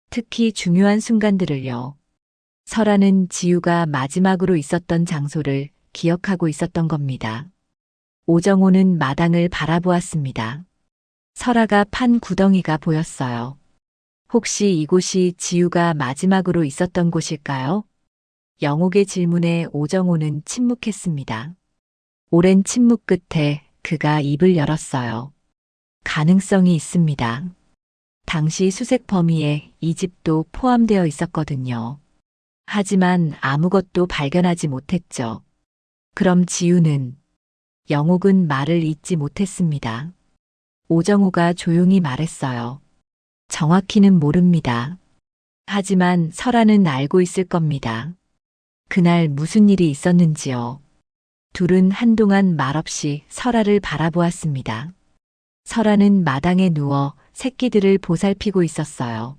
특히 중요한 순간들을요. 설아는 지우가 마지막으로 있었던 장소를 기억하고 있었던 겁니다. 오정호는 마당을 바라보았습니다. 설아가 판 구덩이가 보였어요. 혹시 이곳이 지우가 마지막으로 있었던 곳일까요? 영옥의 질문에 오정호는 침묵했습니다. 오랜 침묵 끝에 그가 입을 열었어요. 가능성이 있습니다. 당시 수색 범위에 이 집도 포함되어 있었거든요. 하지만 아무것도 발견하지 못했죠. 그럼 지우는? 영옥은 말을 잇지 못했습니다. 오정호가 조용히 말했어요. 정확히는 모릅니다. 하지만 설아는 알고 있을 겁니다. 그날 무슨 일이 있었는지요. 둘은 한동안 말없이 설아를 바라보았습니다. 설아는 마당에 누워 새끼들을 보살피고 있었어요.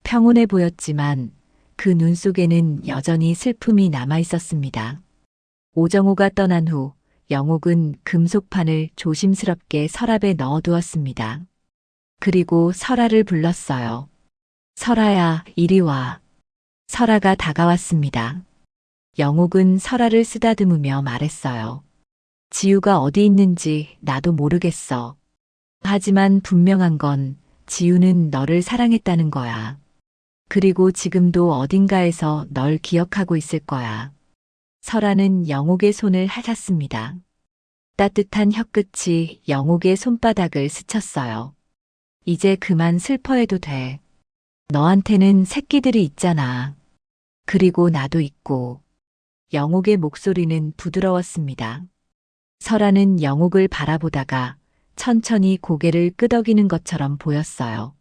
평온해 보였지만 그 눈 속에는 여전히 슬픔이 남아 있었습니다. 오정호가 떠난 후 영옥은 금속판을 조심스럽게 서랍에 넣어두었습니다. 그리고 설아를 불렀어요. 설아야, 이리 와. 설아가 다가왔습니다. 영옥은 설아를 쓰다듬으며 말했어요. 지우가 어디 있는지 나도 모르겠어. 하지만 분명한 건 지우는 너를 사랑했다는 거야. 그리고 지금도 어딘가에서 널 기억하고 있을 거야. 설아는 영옥의 손을 핥았습니다. 따뜻한 혀끝이 영옥의 손바닥을 스쳤어요. 이제 그만 슬퍼해도 돼. 너한테는 새끼들이 있잖아. 그리고 나도 있고. 영옥의 목소리는 부드러웠습니다. 설아는 영옥을 바라보다가 천천히 고개를 끄덕이는 것처럼 보였어요.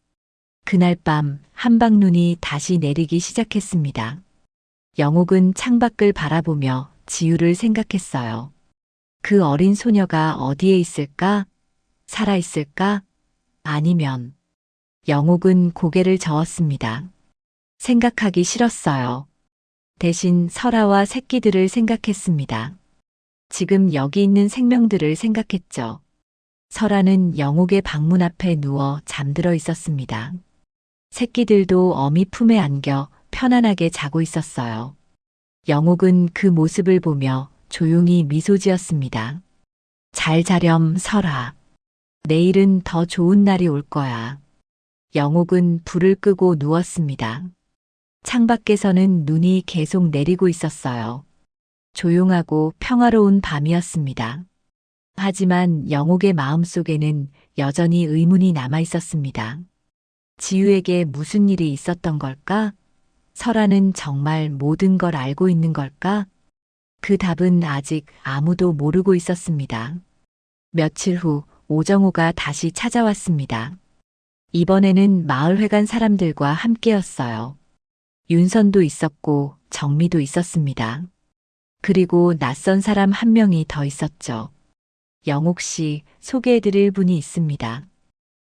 그날 밤 한방눈이 다시 내리기 시작했습니다. 영옥은 창밖을 바라보며 지우를 생각했어요. 그 어린 소녀가 어디에 있을까? 살아있을까? 아니면 영옥은 고개를 저었습니다. 생각하기 싫었어요. 대신 설아와 새끼들을 생각했습니다. 지금 여기 있는 생명들을 생각했죠. 설아는 영옥의 방문 앞에 누워 잠들어 있었습니다. 새끼들도 어미 품에 안겨 편안하게 자고 있었어요. 영옥은 그 모습을 보며 조용히 미소 지었습니다. 잘 자렴, 설아. 내일은 더 좋은 날이 올 거야. 영옥은 불을 끄고 누웠습니다. 창밖에서는 눈이 계속 내리고 있었어요. 조용하고 평화로운 밤이었습니다. 하지만 영옥의 마음속에는 여전히 의문이 남아 있었습니다. 지우에게 무슨 일이 있었던 걸까? 설아는 정말 모든 걸 알고 있는 걸까? 그 답은 아직 아무도 모르고 있었습니다. 며칠 후 오정호가 다시 찾아왔습니다. 이번에는 마을회관 사람들과 함께였어요. 윤선도 있었고 정미도 있었습니다. 그리고 낯선 사람 한 명이 더 있었죠. 영옥 씨, 소개해드릴 분이 있습니다.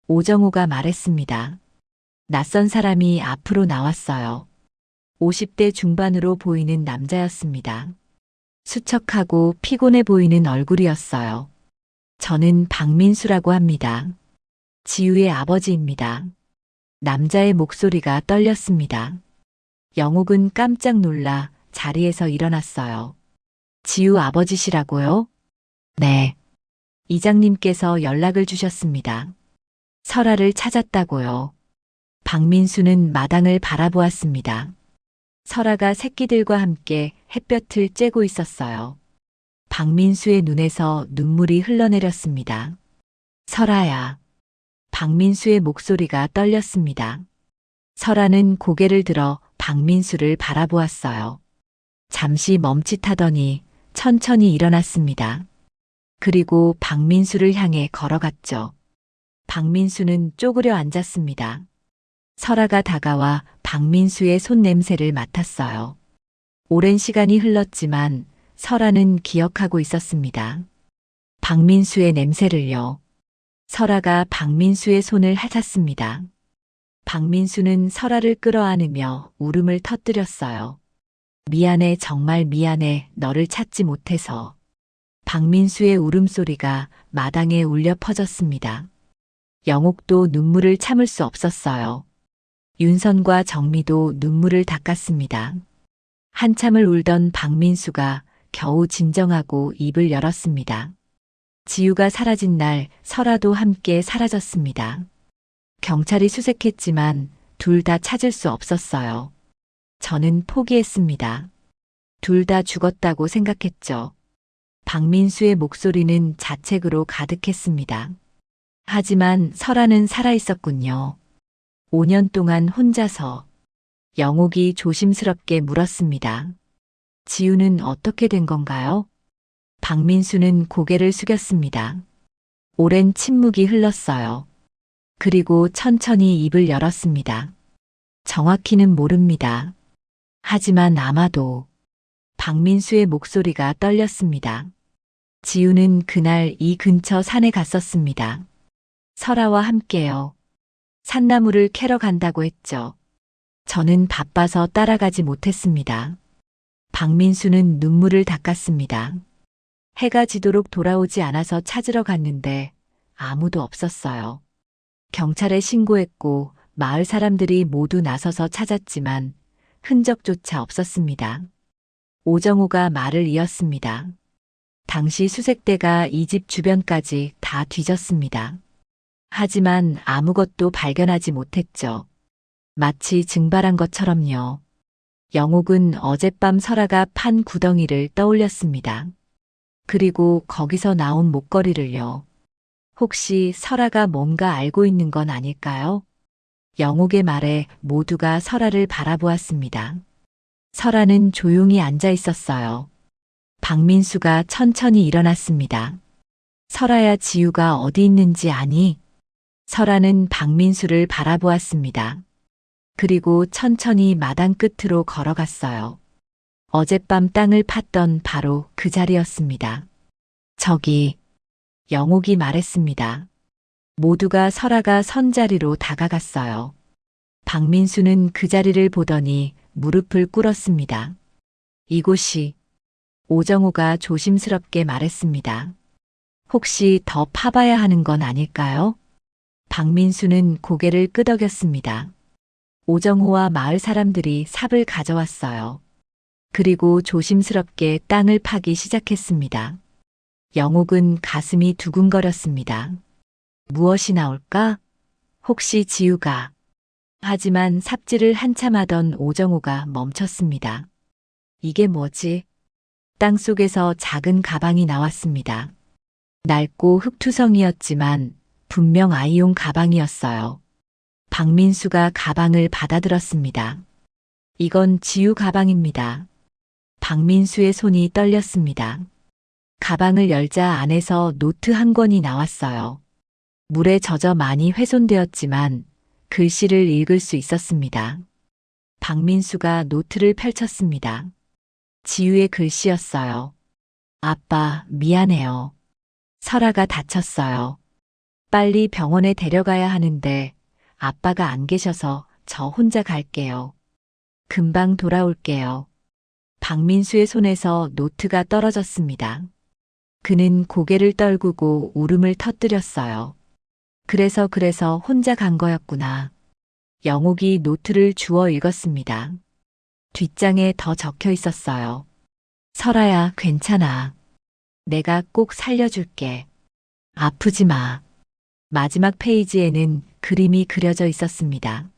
오정호가 말했습니다. 낯선 사람이 앞으로 나왔어요. 50대 중반으로 보이는 남자였습니다. 수척하고 피곤해 보이는 얼굴이었어요. 저는 박민수라고 합니다. 지우의 아버지입니다. 남자의 목소리가 떨렸습니다. 영옥은 깜짝 놀라 자리에서 일어났어요. 지우 아버지시라고요? 네. 이장님께서 연락을 주셨습니다. 설아를 찾았다고요. 박민수는 마당을 바라보았습니다. 설아가 새끼들과 함께 햇볕을 쬐고 있었어요. 박민수의 눈에서 눈물이 흘러내렸습니다. 설아야. 박민수의 목소리가 떨렸습니다. 설아는 고개를 들어 박민수를 바라보았어요. 잠시 멈칫하더니 천천히 일어났습니다. 그리고 박민수를 향해 걸어갔죠. 박민수는 쪼그려 앉았습니다. 설아가 다가와 박민수의 손 냄새를 맡았어요. 오랜 시간이 흘렀지만 설아는 기억하고 있었습니다. 박민수의 냄새를요. 설아가 박민수의 손을 핥았습니다. 박민수는 설아를 끌어안으며 울음을 터뜨렸어요. 미안해, 정말 미안해, 너를 찾지 못해서. 박민수의 울음소리가 마당에 울려 퍼졌습니다. 영옥도 눈물을 참을 수 없었어요. 윤선과 정미도 눈물을 닦았습니다. 한참을 울던 박민수가 겨우 진정하고 입을 열었습니다. 지우가 사라진 날 설아도 함께 사라졌습니다. 경찰이 수색했지만 둘 다 찾을 수 없었어요. 저는 포기했습니다. 둘 다 죽었다고 생각했죠. 박민수의 목소리는 자책으로 가득했습니다. 하지만 설아는 살아있었군요. 5년 동안 혼자서. 영옥이 조심스럽게 물었습니다. 지우는 어떻게 된 건가요? 박민수는 고개를 숙였습니다. 오랜 침묵이 흘렀어요. 그리고 천천히 입을 열었습니다. 정확히는 모릅니다. 하지만 아마도. 박민수의 목소리가 떨렸습니다. 지우는 그날 이 근처 산에 갔었습니다. 설아와 함께요. 산나무를 캐러 간다고 했죠. 저는 바빠서 따라가지 못했습니다. 박민수는 눈물을 닦았습니다. 해가 지도록 돌아오지 않아서 찾으러 갔는데 아무도 없었어요. 경찰에 신고했고 마을 사람들이 모두 나서서 찾았지만 흔적조차 없었습니다. 오정호가 말을 이었습니다. 당시 수색대가 이 집 주변까지 다 뒤졌습니다. 하지만 아무것도 발견하지 못했죠. 마치 증발한 것처럼요. 영옥은 어젯밤 설아가 판 구덩이를 떠올렸습니다. 그리고 거기서 나온 목걸이를요. 혹시 설아가 뭔가 알고 있는 건 아닐까요? 영옥의 말에 모두가 설아를 바라보았습니다. 설아는 조용히 앉아 있었어요. 박민수가 천천히 일어났습니다. 설아야, 지우가 어디 있는지 아니? 설아는 박민수를 바라보았습니다. 그리고 천천히 마당 끝으로 걸어갔어요. 어젯밤 땅을 팠던 바로 그 자리였습니다. 저기, 영옥이 말했습니다. 모두가 설아가 선 자리로 다가갔어요. 박민수는 그 자리를 보더니 무릎을 꿇었습니다. 이곳이. 오정호가 조심스럽게 말했습니다. 혹시 더 파봐야 하는 건 아닐까요? 박민수는 고개를 끄덕였습니다. 오정호와 마을 사람들이 삽을 가져왔어요. 그리고 조심스럽게 땅을 파기 시작했습니다. 영옥은 가슴이 두근거렸습니다. 무엇이 나올까? 혹시 지우가. 하지만 삽질을 한참 하던 오정호가 멈췄습니다. 이게 뭐지? 땅속에서 작은 가방이 나왔습니다. 낡고 흙투성이었지만 분명 아이용 가방이었어요. 박민수가 가방을 받아들었습니다. 이건 지우 가방입니다. 박민수의 손이 떨렸습니다. 가방을 열자 안에서 노트 한 권이 나왔어요. 물에 젖어 많이 훼손되었지만 글씨를 읽을 수 있었습니다. 박민수가 노트를 펼쳤습니다. 지우의 글씨였어요. 아빠, 미안해요. 설아가 다쳤어요. 빨리 병원에 데려가야 하는데 아빠가 안 계셔서 저 혼자 갈게요. 금방 돌아올게요. 박민수의 손에서 노트가 떨어졌습니다. 그는 고개를 떨구고 울음을 터뜨렸어요. 그래서 혼자 간 거였구나. 영옥이 노트를 주워 읽었습니다. 뒷장에 더 적혀 있었어요. 설아야, 괜찮아. 내가 꼭 살려줄게. 아프지 마. 마지막 페이지에는 그림이 그려져 있었습니다.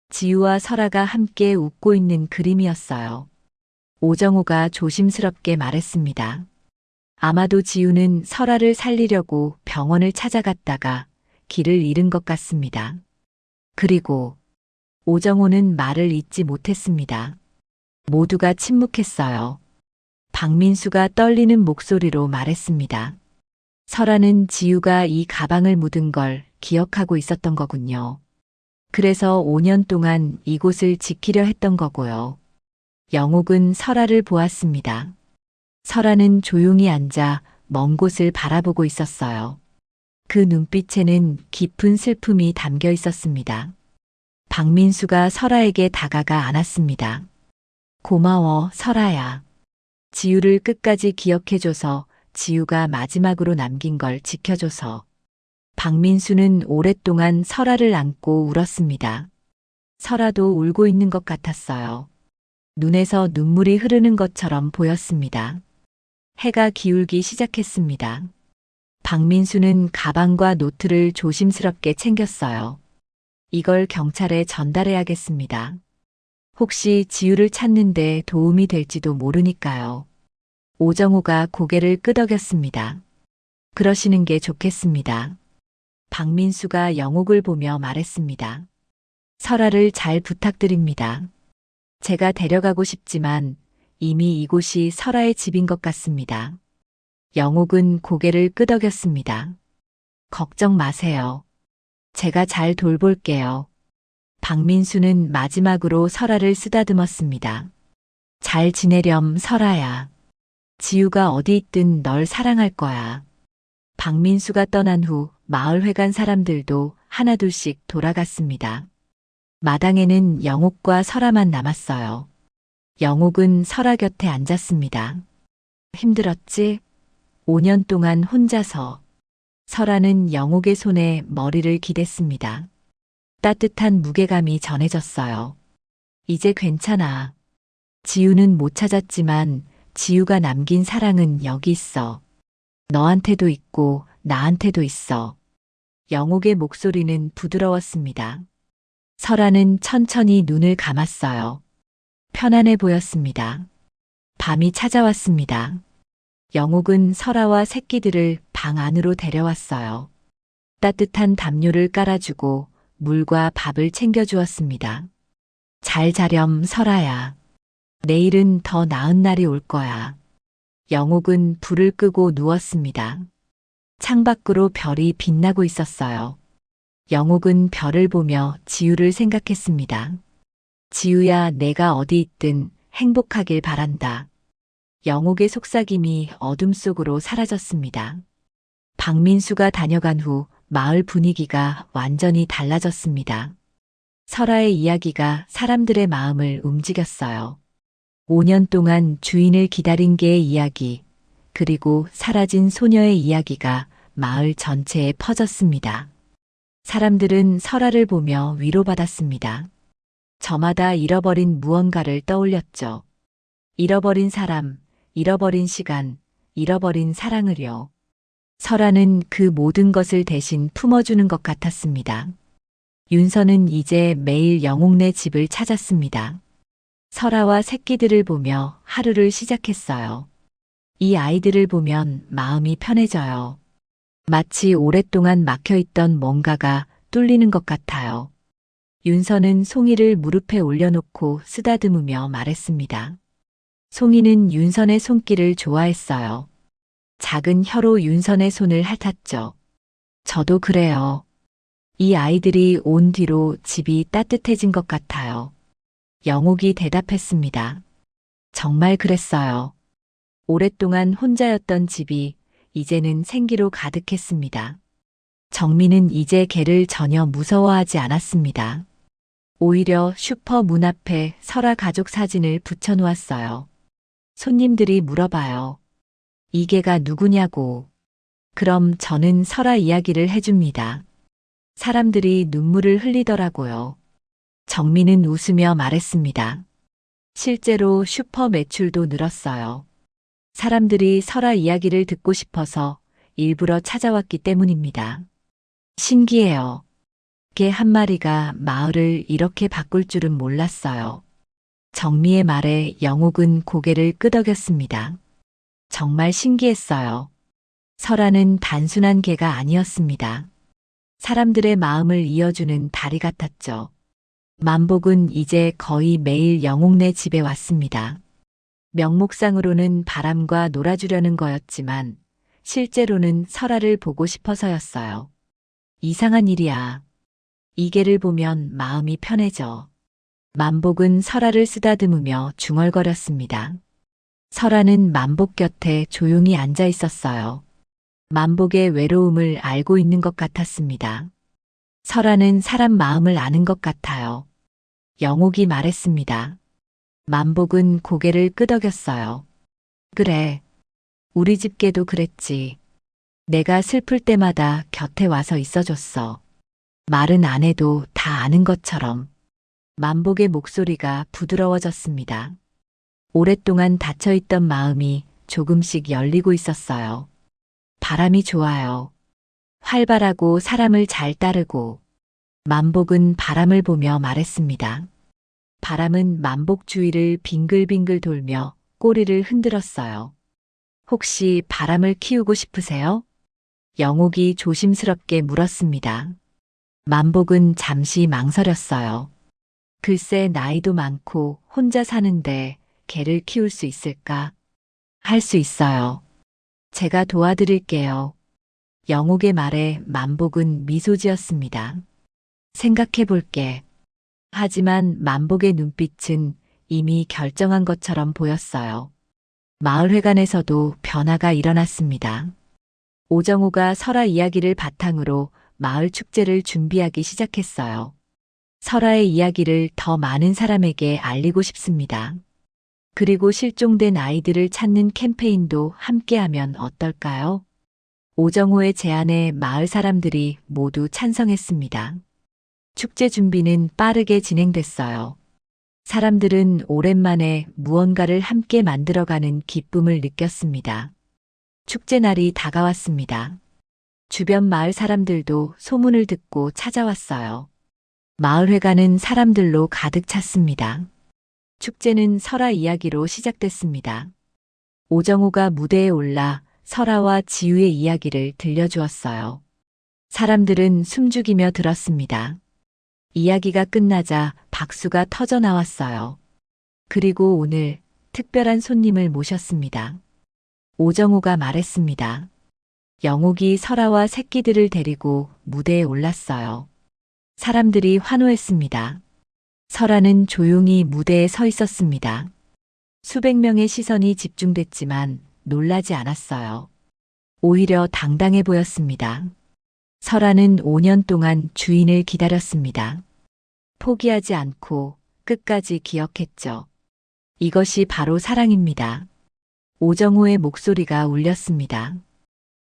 지우와 설아가 함께 웃고 있는 그림이었어요. 오정호가 조심스럽게 말했습니다. 아마도 지우는 설아를 살리려고 병원을 찾아갔다가 길을 잃은 것 같습니다. 그리고 오정호는 말을 잇지 못했습니다. 모두가 침묵했어요. 박민수가 떨리는 목소리로 말했습니다. 설아는 지우가 이 가방을 묻은 걸 기억하고 있었던 거군요. 그래서 5년 동안 이곳을 지키려 했던 거고요. 영옥은 설아를 보았습니다. 설아는 조용히 앉아 먼 곳을 바라보고 있었어요. 그 눈빛에는 깊은 슬픔이 담겨 있었습니다. 박민수가 설아에게 다가가 안았습니다. 고마워, 설아야. 지우를 끝까지 기억해줘서, 지우가 마지막으로 남긴 걸 지켜줘서. 박민수는 오랫동안 설아를 안고 울었습니다. 설아도 울고 있는 것 같았어요. 눈에서 눈물이 흐르는 것처럼 보였습니다. 해가 기울기 시작했습니다. 박민수는 가방과 노트를 조심스럽게 챙겼어요. 이걸 경찰에 전달해야겠습니다. 혹시 지우를 찾는데 도움이 될지도 모르니까요. 오정우가 고개를 끄덕였습니다. 그러시는 게 좋겠습니다. 박민수가 영옥을 보며 말했습니다. 설아를 잘 부탁드립니다. 제가 데려가고 싶지만 이미 이곳이 설아의 집인 것 같습니다. 영옥은 고개를 끄덕였습니다. 걱정 마세요. 제가 잘 돌볼게요. 박민수는 마지막으로 설아를 쓰다듬었습니다. 잘 지내렴, 설아야. 지우가 어디 있든 널 사랑할 거야. 박민수가 떠난 후 마을회관 사람들도 하나둘씩 돌아갔습니다. 마당에는 영옥과 설아만 남았어요. 영옥은 설아 곁에 앉았습니다. 힘들었지? 5년 동안 혼자서. 설아는 영옥의 손에 머리를 기댔습니다. 따뜻한 무게감이 전해졌어요. 이제 괜찮아. 지우는 못 찾았지만 지우가 남긴 사랑은 여기 있어. 너한테도 있고 나한테도 있어. 영옥의 목소리는 부드러웠습니다. 설아는 천천히 눈을 감았어요. 편안해 보였습니다. 밤이 찾아왔습니다. 영옥은 설아와 새끼들을 방 안으로 데려왔어요. 따뜻한 담요를 깔아주고 물과 밥을 챙겨주었습니다. 잘 자렴, 설아야. 내일은 더 나은 날이 올 거야. 영옥은 불을 끄고 누웠습니다. 창밖으로 별이 빛나고 있었어요. 영옥은 별을 보며 지우를 생각했습니다. 지우야, 내가 어디 있든 행복하길 바란다. 영옥의 속삭임이 어둠 속으로 사라졌습니다. 박민수가 다녀간 후 마을 분위기가 완전히 달라졌습니다. 설아의 이야기가 사람들의 마음을 움직였어요. 5년 동안 주인을 기다린 개의 이야기, 그리고 사라진 소녀의 이야기가 마을 전체에 퍼졌습니다. 사람들은 설아를 보며 위로받았습니다. 저마다 잃어버린 무언가를 떠올렸죠. 잃어버린 사람, 잃어버린 시간, 잃어버린 사랑을요. 설아는 그 모든 것을 대신 품어주는 것 같았습니다. 윤서는 이제 매일 영옥네 집을 찾았습니다. 설아와 새끼들을 보며 하루를 시작했어요. 이 아이들을 보면 마음이 편해져요. 마치 오랫동안 막혀있던 뭔가가 뚫리는 것 같아요. 윤서는 송이를 무릎에 올려놓고 쓰다듬으며 말했습니다. 송이는 윤선의 손길을 좋아했어요. 작은 혀로 윤선의 손을 핥았죠. 저도 그래요. 이 아이들이 온 뒤로 집이 따뜻해진 것 같아요. 영옥이 대답했습니다. 정말 그랬어요. 오랫동안 혼자였던 집이 이제는 생기로 가득했습니다. 정민은 이제 개를 전혀 무서워하지 않았습니다. 오히려 슈퍼 문 앞에 설아 가족 사진을 붙여놓았어요. 손님들이 물어봐요. 이 개가 누구냐고. 그럼 저는 설아 이야기를 해줍니다. 사람들이 눈물을 흘리더라고요. 정민은 웃으며 말했습니다. 실제로 슈퍼 매출도 늘었어요. 사람들이 설아 이야기를 듣고 싶어서 일부러 찾아왔기 때문입니다. 신기해요. 개 한 마리가 마을을 이렇게 바꿀 줄은 몰랐어요. 정미의 말에 영옥은 고개를 끄덕였습니다. 정말 신기했어요. 설아는 단순한 개가 아니었습니다. 사람들의 마음을 이어주는 다리 같았죠. 만복은 이제 거의 매일 영옥네 집에 왔습니다. 명목상으로는 바람과 놀아주려는 거였지만 실제로는 설아를 보고 싶어서였어요. 이상한 일이야. 이 개를 보면 마음이 편해져. 만복은 설아를 쓰다듬으며 중얼거렸습니다. 설아는 만복 곁에 조용히 앉아 있었어요. 만복의 외로움을 알고 있는 것 같았습니다. 설아는 사람 마음을 아는 것 같아요. 영옥이 말했습니다. 만복은 고개를 끄덕였어요. 그래. 우리 집 개도 그랬지. 내가 슬플 때마다 곁에 와서 있어줬어. 말은 안 해도 다 아는 것처럼. 만복의 목소리가 부드러워졌습니다. 오랫동안 닫혀있던 마음이 조금씩 열리고 있었어요. 바람이 좋아요. 활발하고 사람을 잘 따르고. 만복은 바람을 보며 말했습니다. 바람은 만복 주위를 빙글빙글 돌며 꼬리를 흔들었어요. 혹시 바람을 키우고 싶으세요? 영옥이 조심스럽게 물었습니다. 만복은 잠시 망설였어요. 글쎄 나이도 많고 혼자 사는데 개를 키울 수 있을까? 할 수 있어요. 제가 도와드릴게요. 영옥의 말에 만복은 미소 지었습니다. 생각해 볼게. 하지만 만복의 눈빛은 이미 결정한 것처럼 보였어요. 마을회관에서도 변화가 일어났습니다. 오정우가 설아 이야기를 바탕으로 마을 축제를 준비하기 시작했어요. 설아의 이야기를 더 많은 사람에게 알리고 싶습니다. 그리고 실종된 아이들을 찾는 캠페인도 함께하면 어떨까요? 오정우의 제안에 마을 사람들이 모두 찬성했습니다. 축제 준비는 빠르게 진행됐어요. 사람들은 오랜만에 무언가를 함께 만들어가는 기쁨을 느꼈습니다. 축제 날이 다가왔습니다. 주변 마을 사람들도 소문을 듣고 찾아왔어요. 마을회관은 사람들로 가득 찼습니다. 축제는 설아 이야기로 시작됐습니다. 오정우가 무대에 올라 설아와 지우의 이야기를 들려주었어요. 사람들은 숨죽이며 들었습니다. 이야기가 끝나자 박수가 터져 나왔어요. 그리고 오늘 특별한 손님을 모셨습니다. 오정우가 말했습니다. 영옥이 설아와 새끼들을 데리고 무대에 올랐어요. 사람들이 환호했습니다. 설아는 조용히 무대에 서 있었습니다. 수백 명의 시선이 집중됐지만 놀라지 않았어요. 오히려 당당해 보였습니다. 설아는 5년 동안 주인을 기다렸습니다. 포기하지 않고 끝까지 기억했죠. 이것이 바로 사랑입니다. 오정우의 목소리가 울렸습니다.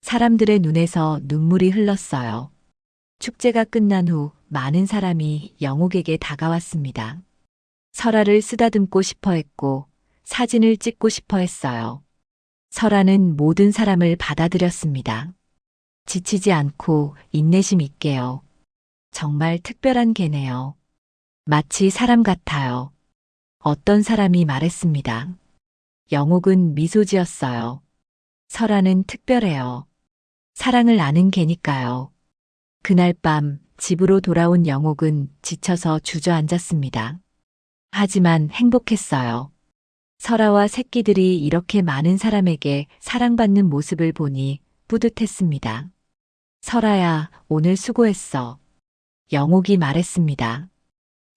사람들의 눈에서 눈물이 흘렀어요. 축제가 끝난 후 많은 사람이 영옥에게 다가왔습니다. 설아를 쓰다듬고 싶어 했고 사진을 찍고 싶어 했어요. 설아는 모든 사람을 받아들였습니다. 지치지 않고 인내심 있게요. 정말 특별한 개네요. 마치 사람 같아요. 어떤 사람이 말했습니다. 영옥은 미소 지었어요. 설아는 특별해요. 사랑을 아는 개니까요. 그날 밤 집으로 돌아온 영옥은 지쳐서 주저앉았습니다. 하지만 행복했어요. 설아와 새끼들이 이렇게 많은 사람에게 사랑받는 모습을 보니 뿌듯했습니다. 설아야, 오늘 수고했어. 영옥이 말했습니다.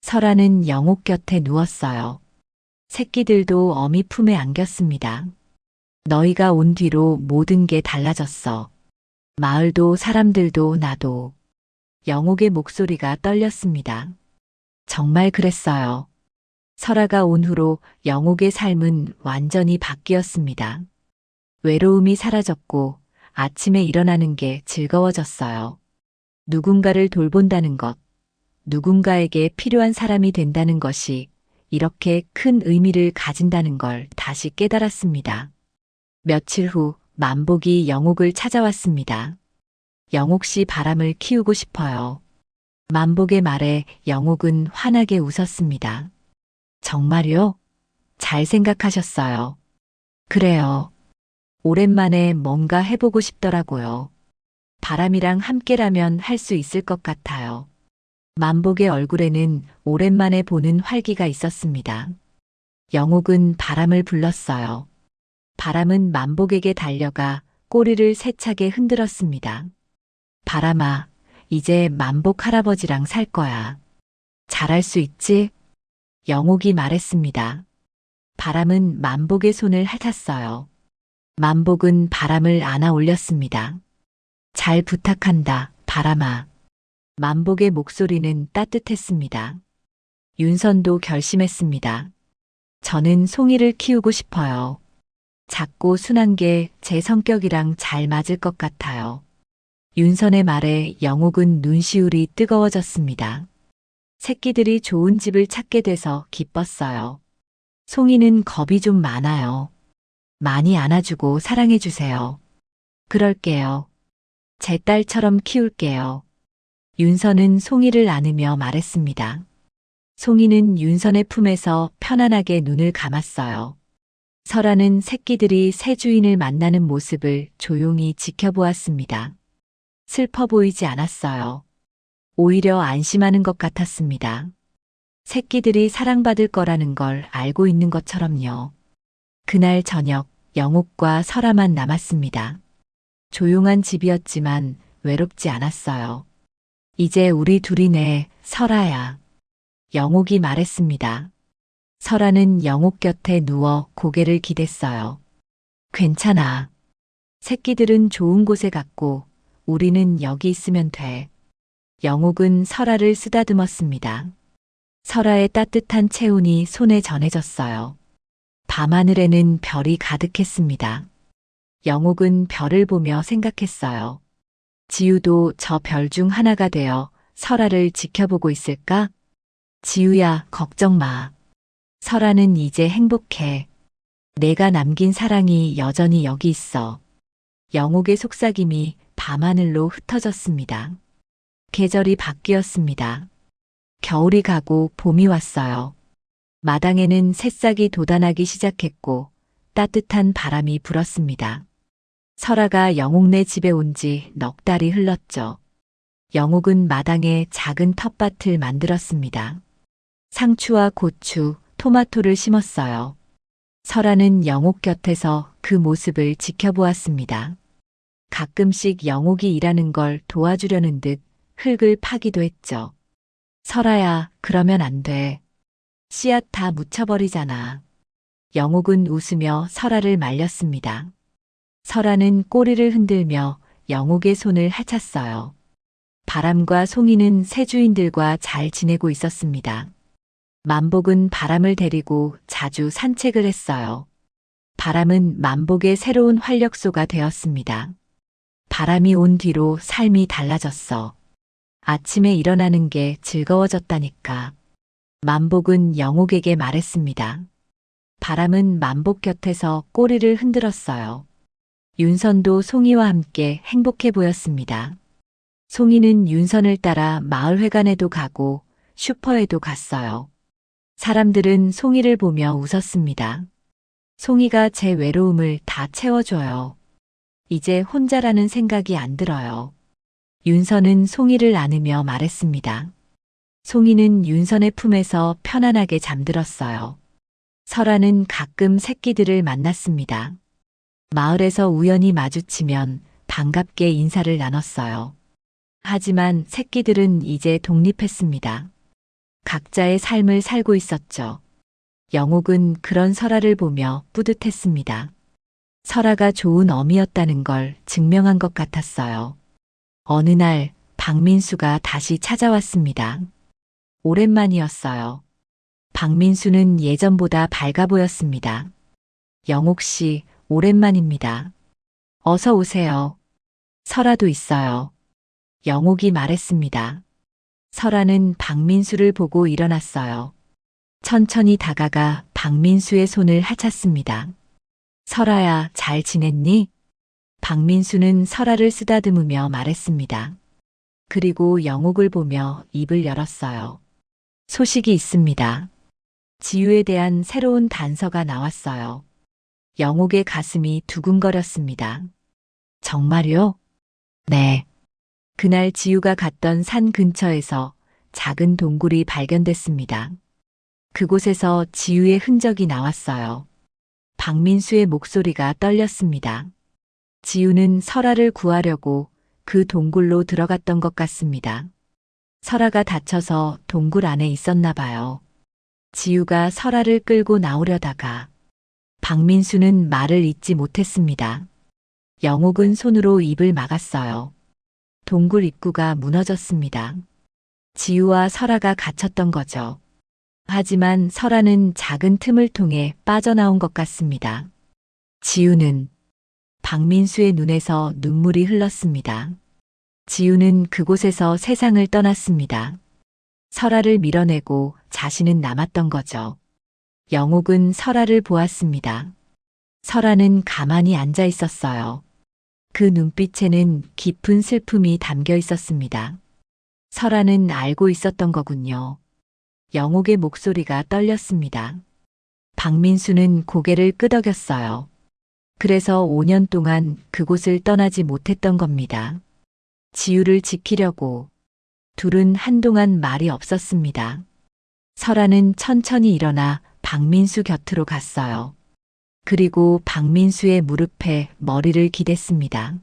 설아는 영옥 곁에 누웠어요. 새끼들도 어미 품에 안겼습니다. 너희가 온 뒤로 모든 게 달라졌어. 마을도 사람들도 나도. 영옥의 목소리가 떨렸습니다. 정말 그랬어요. 설아가 온 후로 영옥의 삶은 완전히 바뀌었습니다. 외로움이 사라졌고 아침에 일어나는 게 즐거워졌어요. 누군가를 돌본다는 것, 누군가에게 필요한 사람이 된다는 것이 이렇게 큰 의미를 가진다는 걸 다시 깨달았습니다. 며칠 후 만복이 영옥을 찾아왔습니다. 영옥 씨 바람을 키우고 싶어요. 만복의 말에 영옥은 환하게 웃었습니다. 정말요? 잘 생각하셨어요. 그래요. 오랜만에 뭔가 해보고 싶더라고요. 바람이랑 함께라면 할 수 있을 것 같아요. 만복의 얼굴에는 오랜만에 보는 활기가 있었습니다. 영옥은 바람을 불렀어요. 바람은 만복에게 달려가 꼬리를 세차게 흔들었습니다. 바람아, 이제 만복 할아버지랑 살 거야. 잘할 수 있지? 영옥이 말했습니다. 바람은 만복의 손을 핥았어요. 만복은 바람을 안아 올렸습니다. 잘 부탁한다, 바람아. 만복의 목소리는 따뜻했습니다. 윤선도 결심했습니다. 저는 송이를 키우고 싶어요. 작고 순한 게 제 성격이랑 잘 맞을 것 같아요. 윤선의 말에 영옥은 눈시울이 뜨거워졌습니다. 새끼들이 좋은 집을 찾게 돼서 기뻤어요. 송이는 겁이 좀 많아요. 많이 안아주고 사랑해주세요. 그럴게요. 제 딸처럼 키울게요. 윤선은 송이를 안으며 말했습니다. 송이는 윤선의 품에서 편안하게 눈을 감았어요. 설아는 새끼들이 새 주인을 만나는 모습을 조용히 지켜보았습니다. 슬퍼 보이지 않았어요. 오히려 안심하는 것 같았습니다. 새끼들이 사랑받을 거라는 걸 알고 있는 것처럼요. 그날 저녁 영옥과 설아만 남았습니다. 조용한 집이었지만 외롭지 않았어요. 이제 우리 둘이네, 설아야. 영옥이 말했습니다. 설아는 영옥 곁에 누워 고개를 기댔어요. 괜찮아. 새끼들은 좋은 곳에 갔고 우리는 여기 있으면 돼. 영옥은 설아를 쓰다듬었습니다. 설아의 따뜻한 체온이 손에 전해졌어요. 밤하늘에는 별이 가득했습니다. 영옥은 별을 보며 생각했어요. 지우도 저 별 중 하나가 되어 설아를 지켜보고 있을까? 지우야, 걱정 마. 설아는 이제 행복해. 내가 남긴 사랑이 여전히 여기 있어. 영옥의 속삭임이 밤하늘로 흩어졌습니다. 계절이 바뀌었습니다. 겨울이 가고 봄이 왔어요. 마당에는 새싹이 돋아나기 시작했고 따뜻한 바람이 불었습니다. 설아가 영옥네 집에 온 지 넉 달이 흘렀죠. 영옥은 마당에 작은 텃밭을 만들었습니다. 상추와 고추, 토마토를 심었어요. 설아는 영옥 곁에서 그 모습을 지켜보았습니다. 가끔씩 영옥이 일하는 걸 도와주려는 듯 흙을 파기도 했죠. 설아야, 그러면 안 돼. 씨앗 다 묻혀버리잖아. 영옥은 웃으며 설아를 말렸습니다. 설아는 꼬리를 흔들며 영옥의 손을 헤쳤어요. 바람과 송이는 새 주인들과 잘 지내고 있었습니다. 만복은 바람을 데리고 자주 산책을 했어요. 바람은 만복의 새로운 활력소가 되었습니다. 바람이 온 뒤로 삶이 달라졌어. 아침에 일어나는 게 즐거워졌다니까. 만복은 영옥에게 말했습니다. 바람은 만복 곁에서 꼬리를 흔들었어요. 윤선도 송이와 함께 행복해 보였습니다. 송이는 윤선을 따라 마을회관에도 가고 슈퍼에도 갔어요. 사람들은 송이를 보며 웃었습니다. 송이가 제 외로움을 다 채워줘요. 이제 혼자라는 생각이 안 들어요. 윤선은 송이를 안으며 말했습니다. 송이는 윤선의 품에서 편안하게 잠들었어요. 설아는 가끔 새끼들을 만났습니다. 마을에서 우연히 마주치면 반갑게 인사를 나눴어요. 하지만 새끼들은 이제 독립했습니다. 각자의 삶을 살고 있었죠. 영옥은 그런 설아를 보며 뿌듯했습니다. 설아가 좋은 어미였다는 걸 증명한 것 같았어요. 어느 날 박민수가 다시 찾아왔습니다. 오랜만이었어요. 박민수는 예전보다 밝아 보였습니다. 영옥 씨, 오랜만입니다. 어서 오세요. 설아도 있어요. 영옥이 말했습니다. 설아는 박민수를 보고 일어났어요. 천천히 다가가 박민수의 손을 헤쳤습니다. 설아야, 잘 지냈니? 박민수는 설아를 쓰다듬으며 말했습니다. 그리고 영옥을 보며 입을 열었어요. 소식이 있습니다. 지유에 대한 새로운 단서가 나왔어요. 영옥의 가슴이 두근거렸습니다. 정말요? 네. 그날 지유가 갔던 산 근처에서 작은 동굴이 발견됐습니다. 그곳에서 지유의 흔적이 나왔어요. 박민수의 목소리가 떨렸습니다. 지유는 설아를 구하려고 그 동굴로 들어갔던 것 같습니다. 설아가 다쳐서 동굴 안에 있었나 봐요. 지유가 설아를 끌고 나오려다가 박민수는 말을 잇지 못했습니다. 영옥은 손으로 입을 막았어요. 동굴 입구가 무너졌습니다. 지우와 설아가 갇혔던 거죠. 하지만 설아는 작은 틈을 통해 빠져나온 것 같습니다. 지우는 박민수의 눈에서 눈물이 흘렀습니다. 지우는 그곳에서 세상을 떠났습니다. 설아를 밀어내고 자신은 남았던 거죠. 영옥은 설아를 보았습니다. 설아는 가만히 앉아 있었어요. 그 눈빛에는 깊은 슬픔이 담겨 있었습니다. 설아는 알고 있었던 거군요. 영옥의 목소리가 떨렸습니다. 박민수는 고개를 끄덕였어요. 그래서 5년 동안 그곳을 떠나지 못했던 겁니다. 지우를 지키려고. 둘은 한동안 말이 없었습니다. 설아는 천천히 일어나 박민수 곁으로 갔어요. 그리고 박민수의 무릎에 머리를 기댔습니다.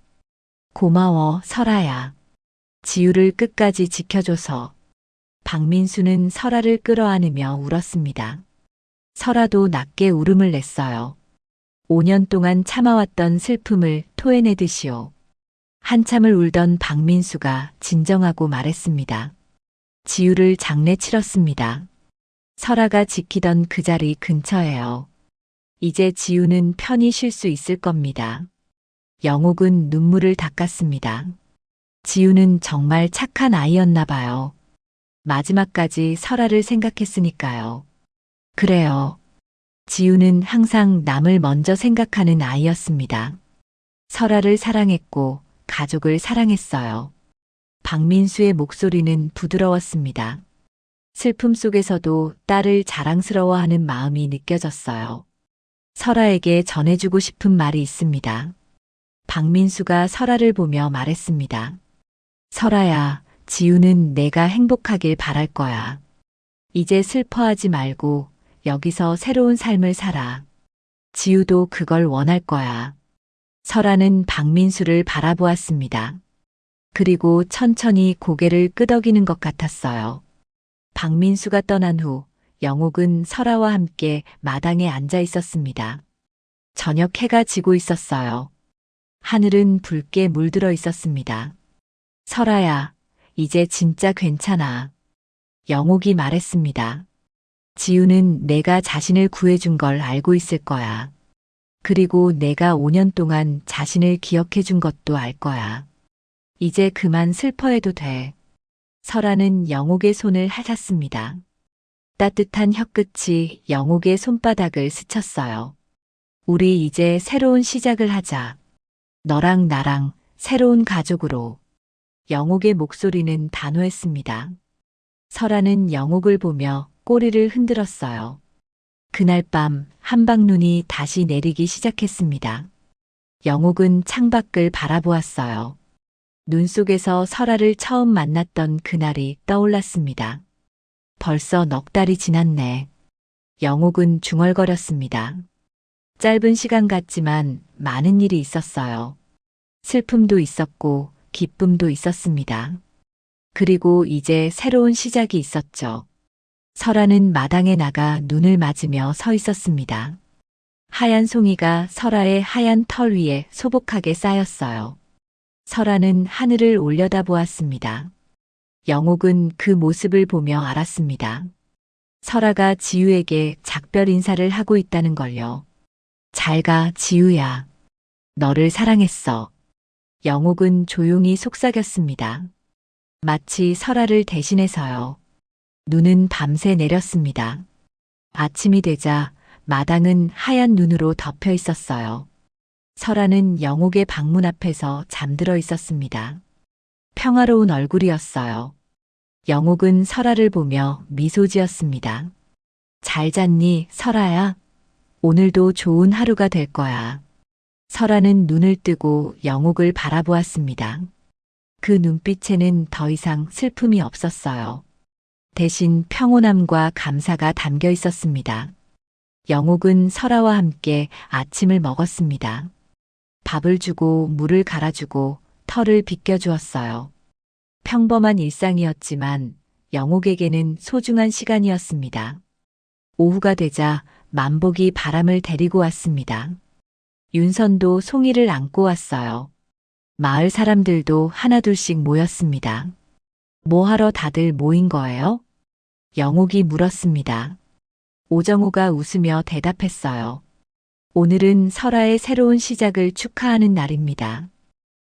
고마워, 설아야. 지우를 끝까지 지켜줘서. 박민수는 설아를 끌어안으며 울었습니다. 설아도 낮게 울음을 냈어요. 5년 동안 참아왔던 슬픔을 토해내듯이요. 한참을 울던 박민수가 진정하고 말했습니다. 지우를 장례 치렀습니다. 설아가 지키던 그 자리 근처에요. 이제 지우는 편히 쉴 수 있을 겁니다. 영옥은 눈물을 닦았습니다. 지우는 정말 착한 아이였나 봐요. 마지막까지 설아를 생각했으니까요. 그래요. 지우는 항상 남을 먼저 생각하는 아이였습니다. 설아를 사랑했고 가족을 사랑했어요. 박민수의 목소리는 부드러웠습니다. 슬픔 속에서도 딸을 자랑스러워하는 마음이 느껴졌어요. 설아에게 전해주고 싶은 말이 있습니다. 박민수가 설아를 보며 말했습니다. 설아야, 지우는 내가 행복하길 바랄 거야. 이제 슬퍼하지 말고 여기서 새로운 삶을 살아. 지우도 그걸 원할 거야. 설아는 박민수를 바라보았습니다. 그리고 천천히 고개를 끄덕이는 것 같았어요. 박민수가 떠난 후 영옥은 설아와 함께 마당에 앉아 있었습니다. 저녁 해가 지고 있었어요. 하늘은 붉게 물들어 있었습니다. 설아야, 이제 진짜 괜찮아. 영옥이 말했습니다. 지우는 내가 자신을 구해준 걸 알고 있을 거야. 그리고 내가 5년 동안 자신을 기억해 준 것도 알 거야. 이제 그만 슬퍼해도 돼. 설아는 영옥의 손을 핥았습니다. 따뜻한 혀끝이 영옥의 손바닥을 스쳤어요. 우리 이제 새로운 시작을 하자. 너랑 나랑 새로운 가족으로. 영옥의 목소리는 단호했습니다. 설아는 영옥을 보며 꼬리를 흔들었어요. 그날 밤 한방눈이 다시 내리기 시작했습니다. 영옥은 창밖을 바라보았어요. 눈 속에서 설아를 처음 만났던 그날이 떠올랐습니다. 벌써 넉 달이 지났네. 영옥은 중얼거렸습니다. 짧은 시간 같지만 많은 일이 있었어요. 슬픔도 있었고 기쁨도 있었습니다. 그리고 이제 새로운 시작이 있었죠. 설아는 마당에 나가 눈을 맞으며 서 있었습니다. 하얀 송이가 설아의 하얀 털 위에 소복하게 쌓였어요. 설아는 하늘을 올려다보았습니다. 영옥은 그 모습을 보며 알았습니다. 설아가 지우에게 작별 인사를 하고 있다는 걸요. 잘 가, 지우야. 너를 사랑했어. 영옥은 조용히 속삭였습니다. 마치 설아를 대신해서요. 눈은 밤새 내렸습니다. 아침이 되자 마당은 하얀 눈으로 덮여 있었어요. 설아는 영옥의 방문 앞에서 잠들어 있었습니다. 평화로운 얼굴이었어요. 영옥은 설아를 보며 미소 지었습니다. 잘 잤니, 설아야? 오늘도 좋은 하루가 될 거야. 설아는 눈을 뜨고 영옥을 바라보았습니다. 그 눈빛에는 더 이상 슬픔이 없었어요. 대신 평온함과 감사가 담겨 있었습니다. 영옥은 설아와 함께 아침을 먹었습니다. 밥을 주고 물을 갈아주고 털을 빗겨주었어요. 평범한 일상이었지만 영옥에게는 소중한 시간이었습니다. 오후가 되자 만복이 바람을 데리고 왔습니다. 윤선도 송이를 안고 왔어요. 마을 사람들도 하나둘씩 모였습니다. 뭐 하러 다들 모인 거예요? 영옥이 물었습니다. 오정우가 웃으며 대답했어요. 오늘은 설아의 새로운 시작을 축하하는 날입니다.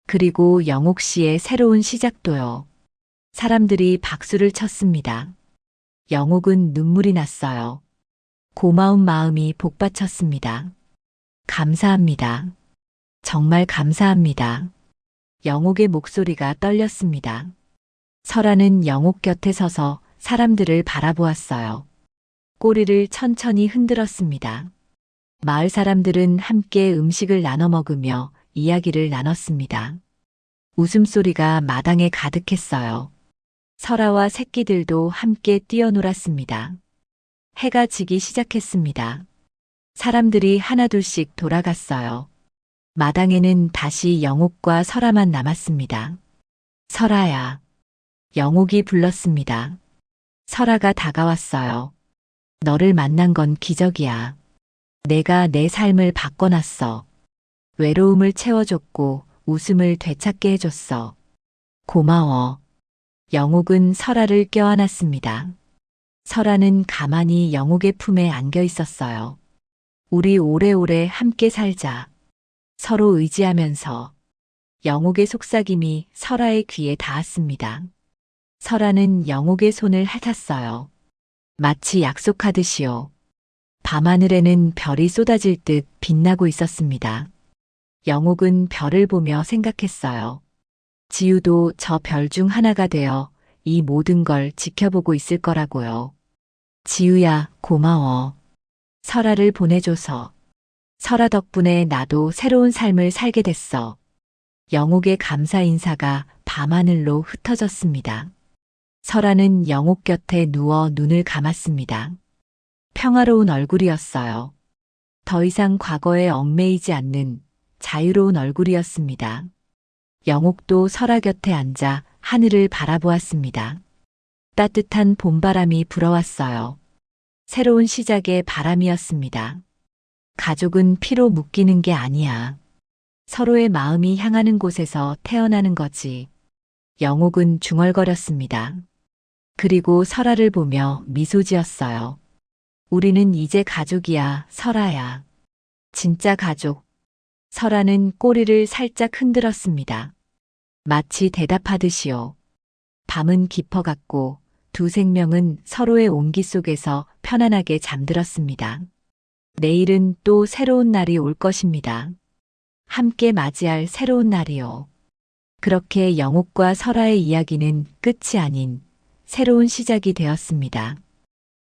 그리고 영옥 씨의 새로운 시작도요. 사람들이 박수를 쳤습니다. 영옥은 눈물이 났어요. 고마운 마음이 복받쳤습니다. 감사합니다. 정말 감사합니다. 영옥의 목소리가 떨렸습니다. 설아는 영옥 곁에 서서 사람들을 바라보았어요. 꼬리를 천천히 흔들었습니다. 마을 사람들은 함께 음식을 나눠 먹으며 이야기를 나눴습니다. 웃음소리가 마당에 가득했어요. 설아와 새끼들도 함께 뛰어놀았습니다. 해가 지기 시작했습니다. 사람들이 하나둘씩 돌아갔어요. 마당에는 다시 영옥과 설아만 남았습니다. 설아야. 영옥이 불렀습니다. 설아가 다가왔어요. 너를 만난 건 기적이야. 내가 내 삶을 바꿔놨어. 외로움을 채워줬고 웃음을 되찾게 해줬어. 고마워. 영옥은 설아를 껴안았습니다. 설아는 가만히 영옥의 품에 안겨 있었어요. 우리 오래오래 함께 살자. 서로 의지하면서. 영옥의 속삭임이 설아의 귀에 닿았습니다. 설아는 영옥의 손을 핥았어요. 마치 약속하듯이요. 밤하늘에는 별이 쏟아질 듯 빛나고 있었습니다. 영옥은 별을 보며 생각했어요. 지우도 저 별 중 하나가 되어 이 모든 걸 지켜보고 있을 거라고요. 지우야, 고마워. 설아를 보내줘서. 설아 덕분에 나도 새로운 삶을 살게 됐어. 영옥의 감사 인사가 밤하늘로 흩어졌습니다. 설아는 영옥 곁에 누워 눈을 감았습니다. 평화로운 얼굴이었어요. 더 이상 과거에 얽매이지 않는 자유로운 얼굴이었습니다. 영옥도 설아 곁에 앉아 하늘을 바라보았습니다. 따뜻한 봄바람이 불어왔어요. 새로운 시작의 바람이었습니다. 가족은 피로 묶이는 게 아니야. 서로의 마음이 향하는 곳에서 태어나는 거지. 영옥은 중얼거렸습니다. 그리고 설아를 보며 미소 지었어요. 우리는 이제 가족이야, 설아야. 진짜 가족. 설아는 꼬리를 살짝 흔들었습니다. 마치 대답하듯이요. 밤은 깊어갔고 두 생명은 서로의 온기 속에서 편안하게 잠들었습니다. 내일은 또 새로운 날이 올 것입니다. 함께 맞이할 새로운 날이요. 그렇게 영옥과 설아의 이야기는 끝이 아닌 새로운 시작이 되었습니다.